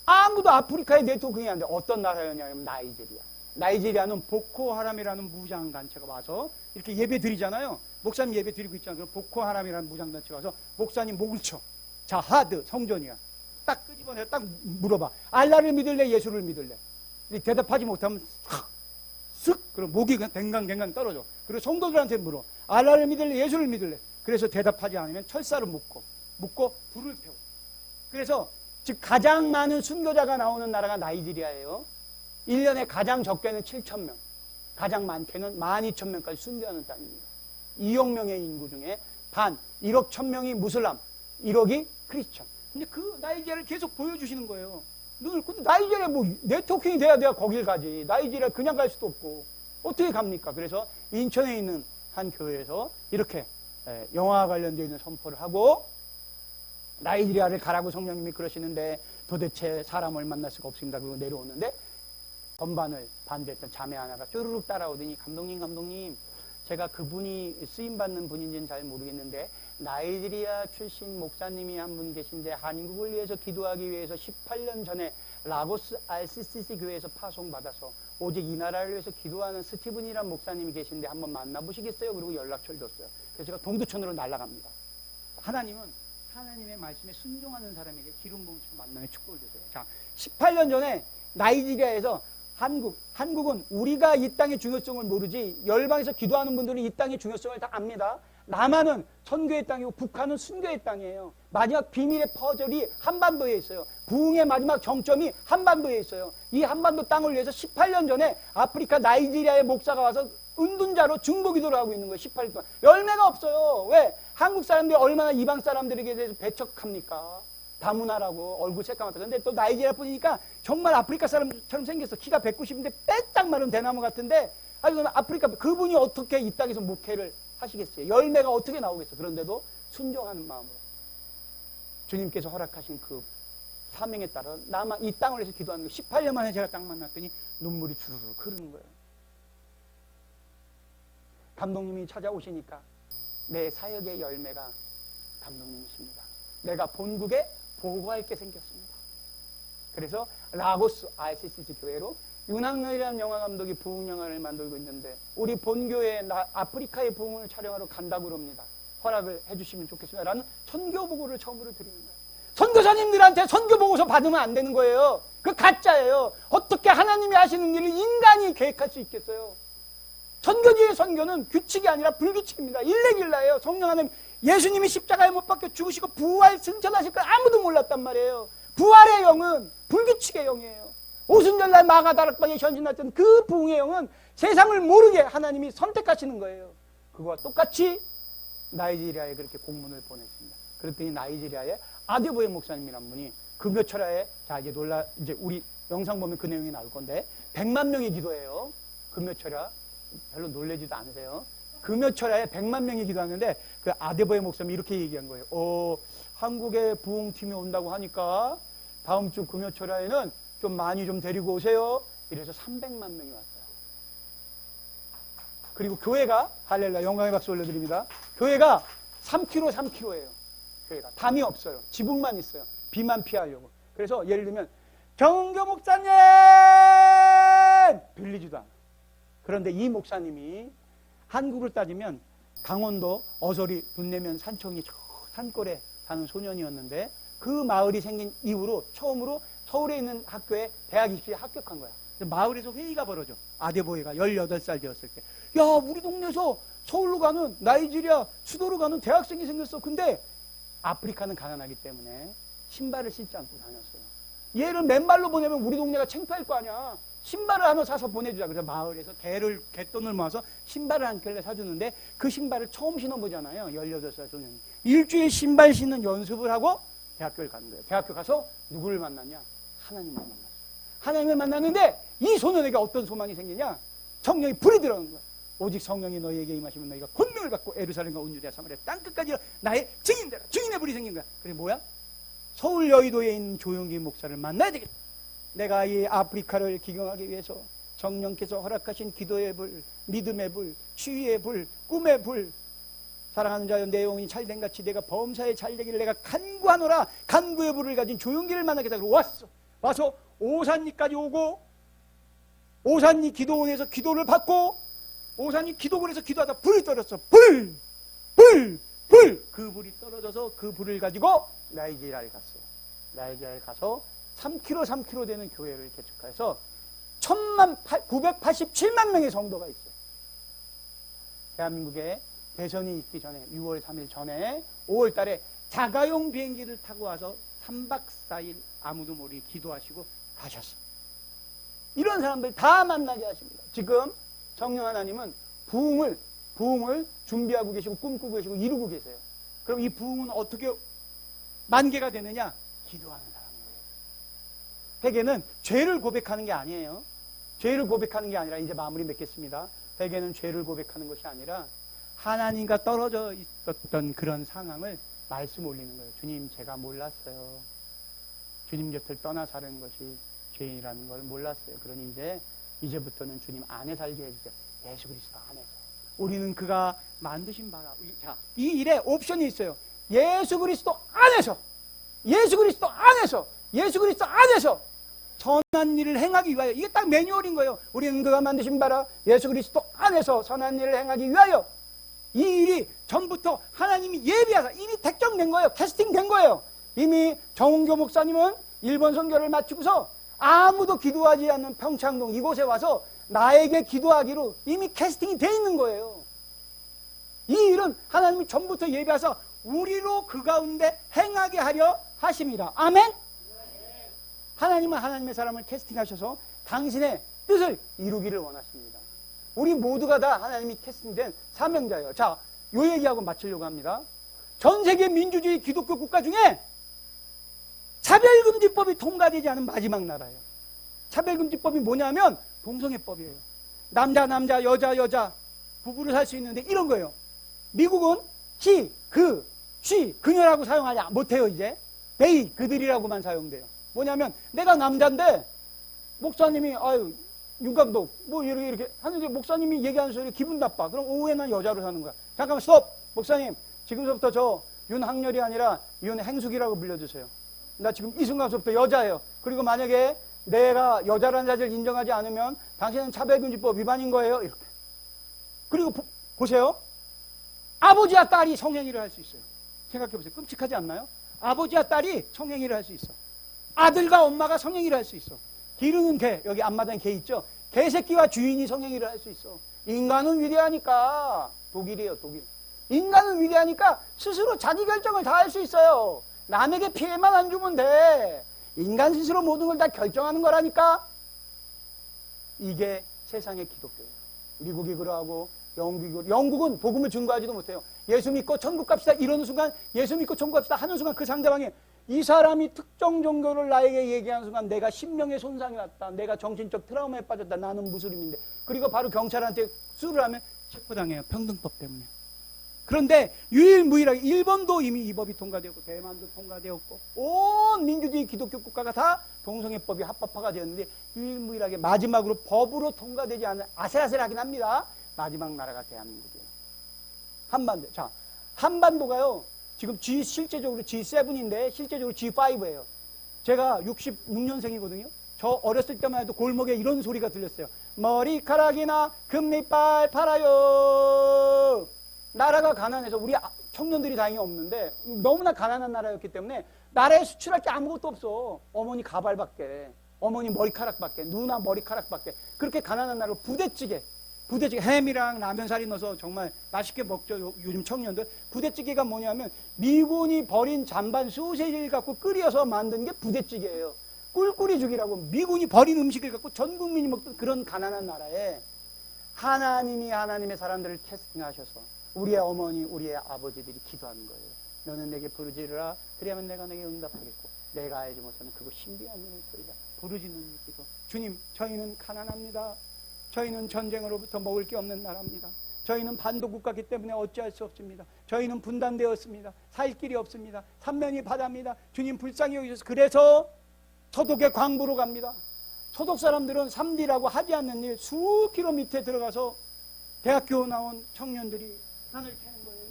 아무도 아프리카에 네트워킹이 안 돼. 어떤 나라였냐면 나이지리아. 나이지리아는 보코하람이라는 무장단체가 와서 이렇게 예배 드리잖아요. 목사님 예배 드리고 있잖아요. 그럼 보코하람이라는 무장단체가 와서 목사님 목을 쳐. 자, 하드 성전이야. 딱 끄집어내 딱 물어봐. 알라를 믿을래 예수를 믿을래? 대답하지 못하면 쓱 그럼 목이 그냥 댕강댕강 떨어져. 그리고 성도들한테 물어. 알라를 믿을래 예수를 믿을래? 그래서 대답하지 않으면 철사를 묶고 불을 태워. 그래서 즉 가장 많은 순교자가 나오는 나라가 나이지리아예요. 1년에 가장 적게는 7,000명, 가장 많게는 12,000명까지 순교하는 땅입니다. 2억 명의 인구 중에 반 1억 1,000명이 무슬람, 1억이 크리스천. 근데 그 나이지리아를 계속 보여주시는 거예요. 눈을 근데 나이지리아 뭐 네트워킹이 돼야 내가 거길 가지. 나이지리아 그냥 갈 수도 없고 어떻게 갑니까? 그래서 인천에 있는 한 교회에서 이렇게 영화와 관련되어 있는 선포를 하고 나이지리아를 가라고 성령님이 그러시는데 도대체 사람을 만날 수가 없습니다. 그리고 내려오는데 건반을 반대했던 자매 하나가 쭈르륵 따라오더니 감독님 제가 그분이 쓰임받는 분인지는 잘 모르겠는데 나이지리아 출신 목사님이 한 분 계신데 한국을 위해서 기도하기 위해서 18년 전에 라고스 RCCC 교회에서 파송받아서 오직 이 나라를 위해서 기도하는 스티븐이란 목사님이 계신데 한번 만나보시겠어요? 그리고 연락처를 줬어요. 그래서 제가 동두천으로 날아갑니다. 하나님은 하나님의 말씀에 순종하는 사람에게 기름 부음을 만남의 축복을 주세요. 자, 18년 전에 나이지리아에서 한국은 우리가 이 땅의 중요성을 모르지 열방에서 기도하는 분들은 이 땅의 중요성을 다 압니다. 남한은 선교의 땅이고 북한은 순교의 땅이에요. 마지막 비밀의 퍼즐이 한반도에 있어요. 부흥의 마지막 정점이 한반도에 있어요. 이 한반도 땅을 위해서 18년 전에 아프리카 나이지리아의 목사가 와서 은둔자로 중보기도를 하고 있는 거예요. 18년 동안. 열매가 없어요. 왜? 한국 사람들이 얼마나 이방 사람들에게 대해서 배척합니까? 다문화라고 얼굴 새까맣다. 근데 또 나이지리아 분이니까 정말 아프리카 사람처럼 생겼어. 키가 190인데 빼딱 마른 대나무 같은데 아니 아프리카 그분이 어떻게 이 땅에서 목회를 하시겠어요? 열매가 어떻게 나오겠어요? 그런데도 순종하는 마음으로 주님께서 허락하신 그 사명에 따라 나만 이 땅을 위해서 기도하는 거 18년 만에 제가 딱 만났더니 눈물이 주르르 흐르는 거예요. 감독님이 찾아오시니까 내 사역의 열매가 감독님이십니다. 내가 본국에 보고할 게 생겼습니다. 그래서 라고스 RCCC 교회로 윤학열이라는 영화 감독이 부흥 영화를 만들고 있는데 우리 본교회 아프리카의 부흥을 촬영하러 간다고 그럽니다. 허락을 해주시면 좋겠습니다. 라는 선교 보고를 처음으로 드리는 거예요. 선교사님들한테 선교 보고서 받으면 안 되는 거예요. 그 가짜예요. 어떻게 하나님이 하시는 일을 인간이 계획할 수 있겠어요? 선교지의 선교는 규칙이 아니라 불규칙입니다. 일례길라예요. 성령 하나님 예수님이 십자가에 못 박혀 죽으시고 부활 승천하실 걸 아무도 몰랐단 말이에요. 부활의 영은 불규칙의 영이에요. 오순절날 마가다락방에 현신했던 그 부흥의 영은 세상을 모르게 하나님이 선택하시는 거예요. 그거와 똑같이 나이지리아에 그렇게 공문을 보냈습니다. 그랬더니 나이지리아에 아데보에 목사님이란 분이 금요철야에 자 이제 우리 영상 보면 그 내용이 나올 건데 100만 명이 기도해요. 금요철야 별로 놀라지도 않으세요. 금요철야에 100만 명이 기도하는데 그 아데보의 목사님이 이렇게 얘기한 거예요. 한국에 부흥팀이 온다고 하니까 다음 주 금요철야에는 좀 많이 좀 데리고 오세요. 이래서 300만 명이 왔어요. 그리고 교회가 할렐루야 영광의 박수 올려드립니다. 교회가 3km예요. 교회가 담이 없어요. 지붕만 있어요. 비만 피하려고. 그래서 예를 들면 정은교 목사님 빌리지도 않아. 그런데 이 목사님이 한국을 따지면 강원도 어설이 분내면 산청이 저 산골에 사는 소년이었는데 그 마을이 생긴 이후로 처음으로 서울에 있는 학교에 대학 입시에 합격한 거야. 마을에서 회의가 벌어져. 아대보이가 18살 되었을 때. 야, 우리 동네에서 서울로 가는 나이지리아 수도로 가는 대학생이 생겼어. 근데 아프리카는 가난하기 때문에 신발을 신지 않고 다녔어요. 얘를 맨발로 보내면 우리 동네가 창피할 거 아니야. 신발을 하나 사서 보내주자. 그래서 마을에서 갯돈을 모아서 신발을 한 켤레 사주는데 그 신발을 처음 신어보잖아요. 18살 소년이. 일주일 신발 신는 연습을 하고 대학교를 가는 거예요. 대학교 가서 누구를 만났냐? 하나님을 만났어요. 하나님을 만났는데 이 소년에게 어떤 소망이 생기냐? 성령이 불이 들어오는 거야. 오직 성령이 너희에게 임하시면 너희가 권능을 받고 에루살렘과 온 유대와 사마리아 땅끝까지 나의 증인되라. 증인의 불이 생긴 거야. 그게 뭐야? 서울 여의도에 있는 조용기 목사를 만나야 되겠다. 내가 이 아프리카를 기경하기 위해서 성령께서 허락하신 기도의 불, 믿음의 불, 치유의 불, 꿈의 불, 사랑하는 자여 내 영혼이 잘된 같이 내가 범사에 잘되기를 내가 간구하노라. 간구의 불을 가진 조용기를 만나겠다. 그러고 왔어. 와서 오산리까지 오고 오산리 기도원에서 기도를 받고 오산리 기도원에서 기도하다 불이 떨어졌어. 불! 그 불이 떨어져서 그 불을 가지고 나이지리아를 갔어요. 나이지리아를 가서 3km 되는 교회를 개척해서 987만 명의 성도가 있어요. 대한민국에 대선이 있기 전에 6월 3일 전에 5월 달에 자가용 비행기를 타고 와서 3박 4일 아무도 모르게 기도하시고 가셨어요. 이런 사람들 다 만나게 하십니다. 지금 성령 하나님은 부흥을 준비하고 계시고 꿈꾸고 계시고 이루고 계세요. 그럼 이 부흥은 어떻게 만개가 되느냐? 기도하는 사람이에요. 회개는 죄를 고백하는 게 아니에요. 죄를 고백하는 게 아니라 이제 마무리 맺겠습니다. 회개는 죄를 고백하는 것이 아니라 하나님과 떨어져 있었던 그런 상황을 말씀 올리는 거예요. 주님, 제가 몰랐어요. 주님 곁을 떠나 사는 것이 죄인이라는 걸 몰랐어요. 그러니 이제부터는 주님 안에 살게 해주세요. 예수 그리스도 안에서. 우리는 그가 만드신 바라. 자, 이 일에 옵션이 있어요. 예수 그리스도 안에서. 예수 그리스도 안에서. 예수 그리스도 안에서. 선한 일을 행하기 위하여. 이게 딱 매뉴얼인 거예요. 우리는 그가 만드신 바라 예수 그리스도 안에서 선한 일을 행하기 위하여. 이 일이 전부터 하나님이 예비하사 이미 택정된 거예요. 캐스팅된 거예요. 이미 정은교 목사님은 일본 선교를 마치고서 아무도 기도하지 않는 평창동 이곳에 와서 나에게 기도하기로 이미 캐스팅이 돼 있는 거예요. 이 일은 하나님이 전부터 예비하사 우리로 그 가운데 행하게 하려 하심이라. 아멘? 하나님은 하나님의 사람을 캐스팅하셔서 당신의 뜻을 이루기를 원하십니다. 우리 모두가 다 하나님이 캐스팅된 사명자예요. 자, 요 얘기하고 마치려고 합니다. 전 세계 민주주의 기독교 국가 중에 차별금지법이 통과되지 않은 마지막 나라예요. 차별금지법이 뭐냐면 동성애법이에요. 남자, 여자 부부를 살 수 있는데 이런 거예요. 미국은 he, 그, she, 그녀라고 사용하지 못해요. 이제 they, 그들이라고만 사용돼요. 뭐냐면 내가 남자인데 목사님이 윤 감독 뭐 이렇게 하는데 목사님이 얘기하는 소리 기분 나빠. 그럼 오후에 난 여자로 사는 거야. 잠깐만 스톱. 목사님 지금부터 저 윤학렬이 아니라 윤행숙이라고 불러주세요. 나 지금 이 순간부터 여자예요. 그리고 만약에 내가 여자라는 자질을 인정하지 않으면 당신은 차별금지법 위반인 거예요. 이렇게. 그리고 보세요. 아버지와 딸이 성행위를 할 수 있어요. 생각해보세요. 끔찍하지 않나요? 아버지와 딸이 성행위를 할 수 있어. 아들과 엄마가 성행위를 할 수 있어. 기르는 개, 여기 앞마당에 개 있죠? 개새끼와 주인이 성행위를 할 수 있어. 인간은 위대하니까, 독일이에요, 독일. 인간은 위대하니까 스스로 자기 결정을 다 할 수 있어요. 남에게 피해만 안 주면 돼. 인간 스스로 모든 걸 다 결정하는 거라니까. 이게 세상의 기독교예요. 미국이 그러하고 영국은 복음을 증거하지도 못해요. 예수 믿고 천국 갑시다 이러는 순간, 예수 믿고 천국 갑시다 하는 순간 그 상대방이 이 사람이 특정 종교를 나에게 얘기하는 순간 내가 심령의 손상이 왔다. 내가 정신적 트라우마에 빠졌다. 나는 무슬림인데. 그리고 바로 경찰한테 수를 하면 체포당해요. 평등법 때문에. 그런데 유일무이하게 일본도 이미 이 법이 통과되었고 대만도 통과되었고 온 민주주의 기독교 국가가 다 동성애법이 합법화가 되었는데 유일무이하게 마지막으로 법으로 통과되지 않은 아슬아슬하긴 합니다. 마지막 나라가 대한민국이에요. 한반도. 자, 한반도가요. 지금 실제적으로 G7인데 실제적으로 G5예요. 제가 66년생이거든요. 저 어렸을 때만 해도 골목에 이런 소리가 들렸어요. 머리카락이나 금리빨 팔아요. 나라가 가난해서 우리 청년들이 다행히 없는데 너무나 가난한 나라였기 때문에 나라에 수출할 게 아무것도 없어. 어머니 가발밖에, 어머니 머리카락밖에, 누나 머리카락밖에. 그렇게 가난한 나라로 부대찌개 햄이랑 라면사리 넣어서 정말 맛있게 먹죠. 요즘 청년들. 부대찌개가 뭐냐면 미군이 버린 잔반 소세지를 갖고 끓여서 만든 게 부대찌개예요. 꿀꿀이죽이라고 미군이 버린 음식을 갖고 전 국민이 먹던 그런 가난한 나라에 하나님이 하나님의 사람들을 캐스팅하셔서 우리의 어머니, 우리의 아버지들이 기도하는 거예요. 너는 내게 부르짖으라. 그리하면 내가 내게 응답하겠고 내가 알지 못하는 그거 신비한 일을 보이라. 부르짖는 기도. 주님, 저희는 가난합니다. 저희는 전쟁으로부터 먹을 게 없는 나라입니다. 저희는 반도국가이기 때문에 어찌할 수 없습니다. 저희는 분단되었습니다. 살 길이 없습니다. 삼면이 바다입니다. 주님 불쌍히 여기셔서 그래서 소독의 광부로 갑니다. 소독 사람들은 3D라고 하지 않는 일 수 킬로 밑에 들어가서 대학교 나온 청년들이 산을 캐는 거예요.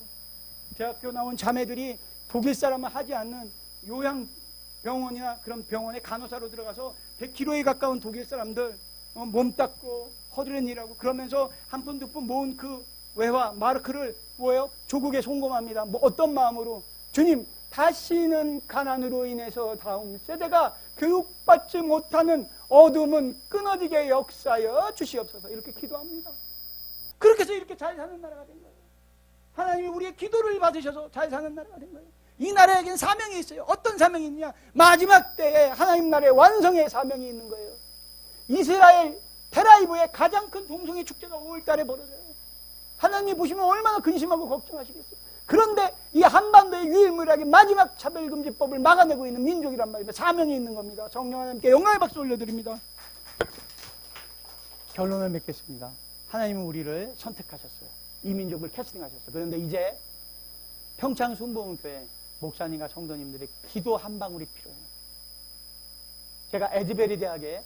대학교 나온 자매들이 독일 사람은 하지 않는 요양병원이나 그런 병원에 간호사로 들어가서 100km에 가까운 독일 사람들 몸 닦고 허드렛 일하고 그러면서 한 푼 두 푼 모은 그 외화 마르크를 뭐예요? 조국에 송금합니다. 뭐 어떤 마음으로? 주님, 다시는 가난으로 인해서 다음 세대가 교육받지 못하는 어둠은 끊어지게 역사여 주시옵소서. 이렇게 기도합니다. 그렇게 해서 이렇게 잘 사는 나라가 된 거예요. 하나님이 우리의 기도를 받으셔서 잘 사는 나라가 된 거예요. 이 나라에겐 사명이 있어요. 어떤 사명이 있냐? 마지막 때에 하나님 나라의 완성의 사명이 있는 거예요. 이스라엘 테라이브의 가장 큰 동성애 축제가 5월달에 벌어져요. 하나님이 보시면 얼마나 근심하고 걱정하시겠어요. 그런데 이 한반도의 유일무이하게 마지막 차별금지법을 막아내고 있는 민족이란 말입니다. 사명이 있는 겁니다. 성령 하나님께 영광의 박수 올려드립니다. 결론을 맺겠습니다. 하나님은 우리를 선택하셨어요. 이 민족을 캐스팅하셨어요. 그런데 이제 평창 순복음교회 목사님과 성도님들의 기도 한 방울이 필요해요. 제가 에즈베리 대학에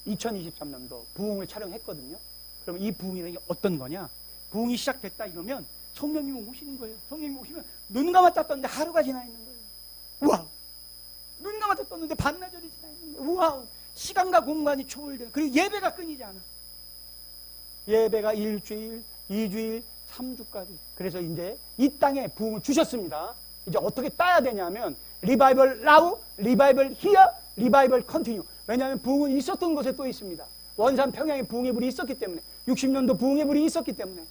2023년도 부흥을 촬영했거든요. 그럼 이 부흥이라는 게 어떤 거냐? 부흥이 시작됐다 이러면 성령님이 오시는 거예요. 성령님이 오시면 눈 감았다 떴는데 하루가 지나 있는 거예요. 우와! 눈 감았다 떴는데 반나절이 지나 있는 거예요. 우와! 시간과 공간이 초월돼요. 그리고 예배가 끊이지 않아. 예배가 1주일, 2주일, 3주까지. 그래서 이제 이 땅에 부흥을 주셨습니다. 이제 어떻게 따야 되냐면 리바이벌 now, 리바이벌 here, 리바이벌 continue. 왜냐하면 부흥은 있었던 곳에 또 있습니다. 원산 평양에 부흥의 불이 있었기 때문에 60년도 부흥의 불이 있었기 때문에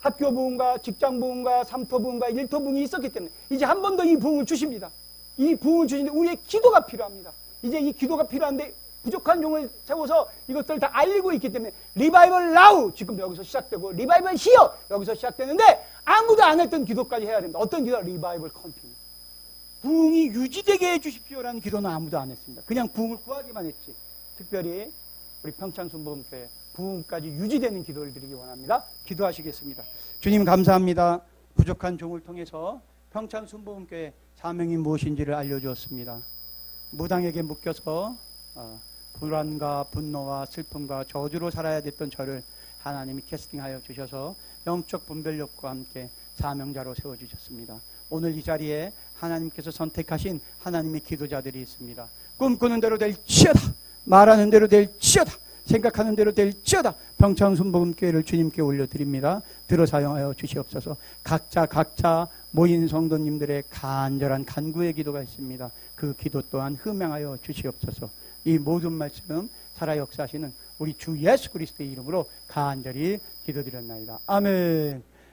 학교 부흥과 직장 부흥과 삼토 부흥과 일토 부흥이 있었기 때문에 이제 한 번 더 이 부흥을 주십니다. 이 부흥을 주시는데 우리의 기도가 필요합니다. 이제 이 기도가 필요한데 부족한 종을 세워서 이것들을 다 알리고 있기 때문에 리바이벌 now 지금 여기서 시작되고 리바이벌 here 여기서 시작되는데 아무도 안 했던 기도까지 해야 됩니다. 어떤 기도? 리바이벌 컨티뉴. 부흥이 유지되게 해주십시오라는 기도는 아무도 안 했습니다. 그냥 부흥을 구하기만 했지. 특별히 우리 평창순복음교회 부흥까지 유지되는 기도를 드리기 원합니다. 기도하시겠습니다. 주님 감사합니다. 부족한 종을 통해서 평창순복음교회 사명이 무엇인지를 알려주었습니다. 무당에게 묶여서 불안과 분노와 슬픔과 저주로 살아야 됐던 저를 하나님이 캐스팅하여 주셔서 영적 분별력과 함께 사명자로 세워주셨습니다. 오늘 이 자리에 하나님께서 선택하신 하나님의 기도자들이 있습니다. 꿈꾸는 대로 될지어다. 말하는 대로 될지어다. 생각하는 대로 될지어다. 평창순복음교회를 주님께 올려드립니다. 들어 사용하여 주시옵소서. 각자 모인 성도님들의 간절한 간구의 기도가 있습니다. 그 기도 또한 흠양하여 주시옵소서. 이 모든 말씀 살아 역사하시는 우리 주 예수 그리스도의 이름으로 간절히 기도드렸나이다. 아멘.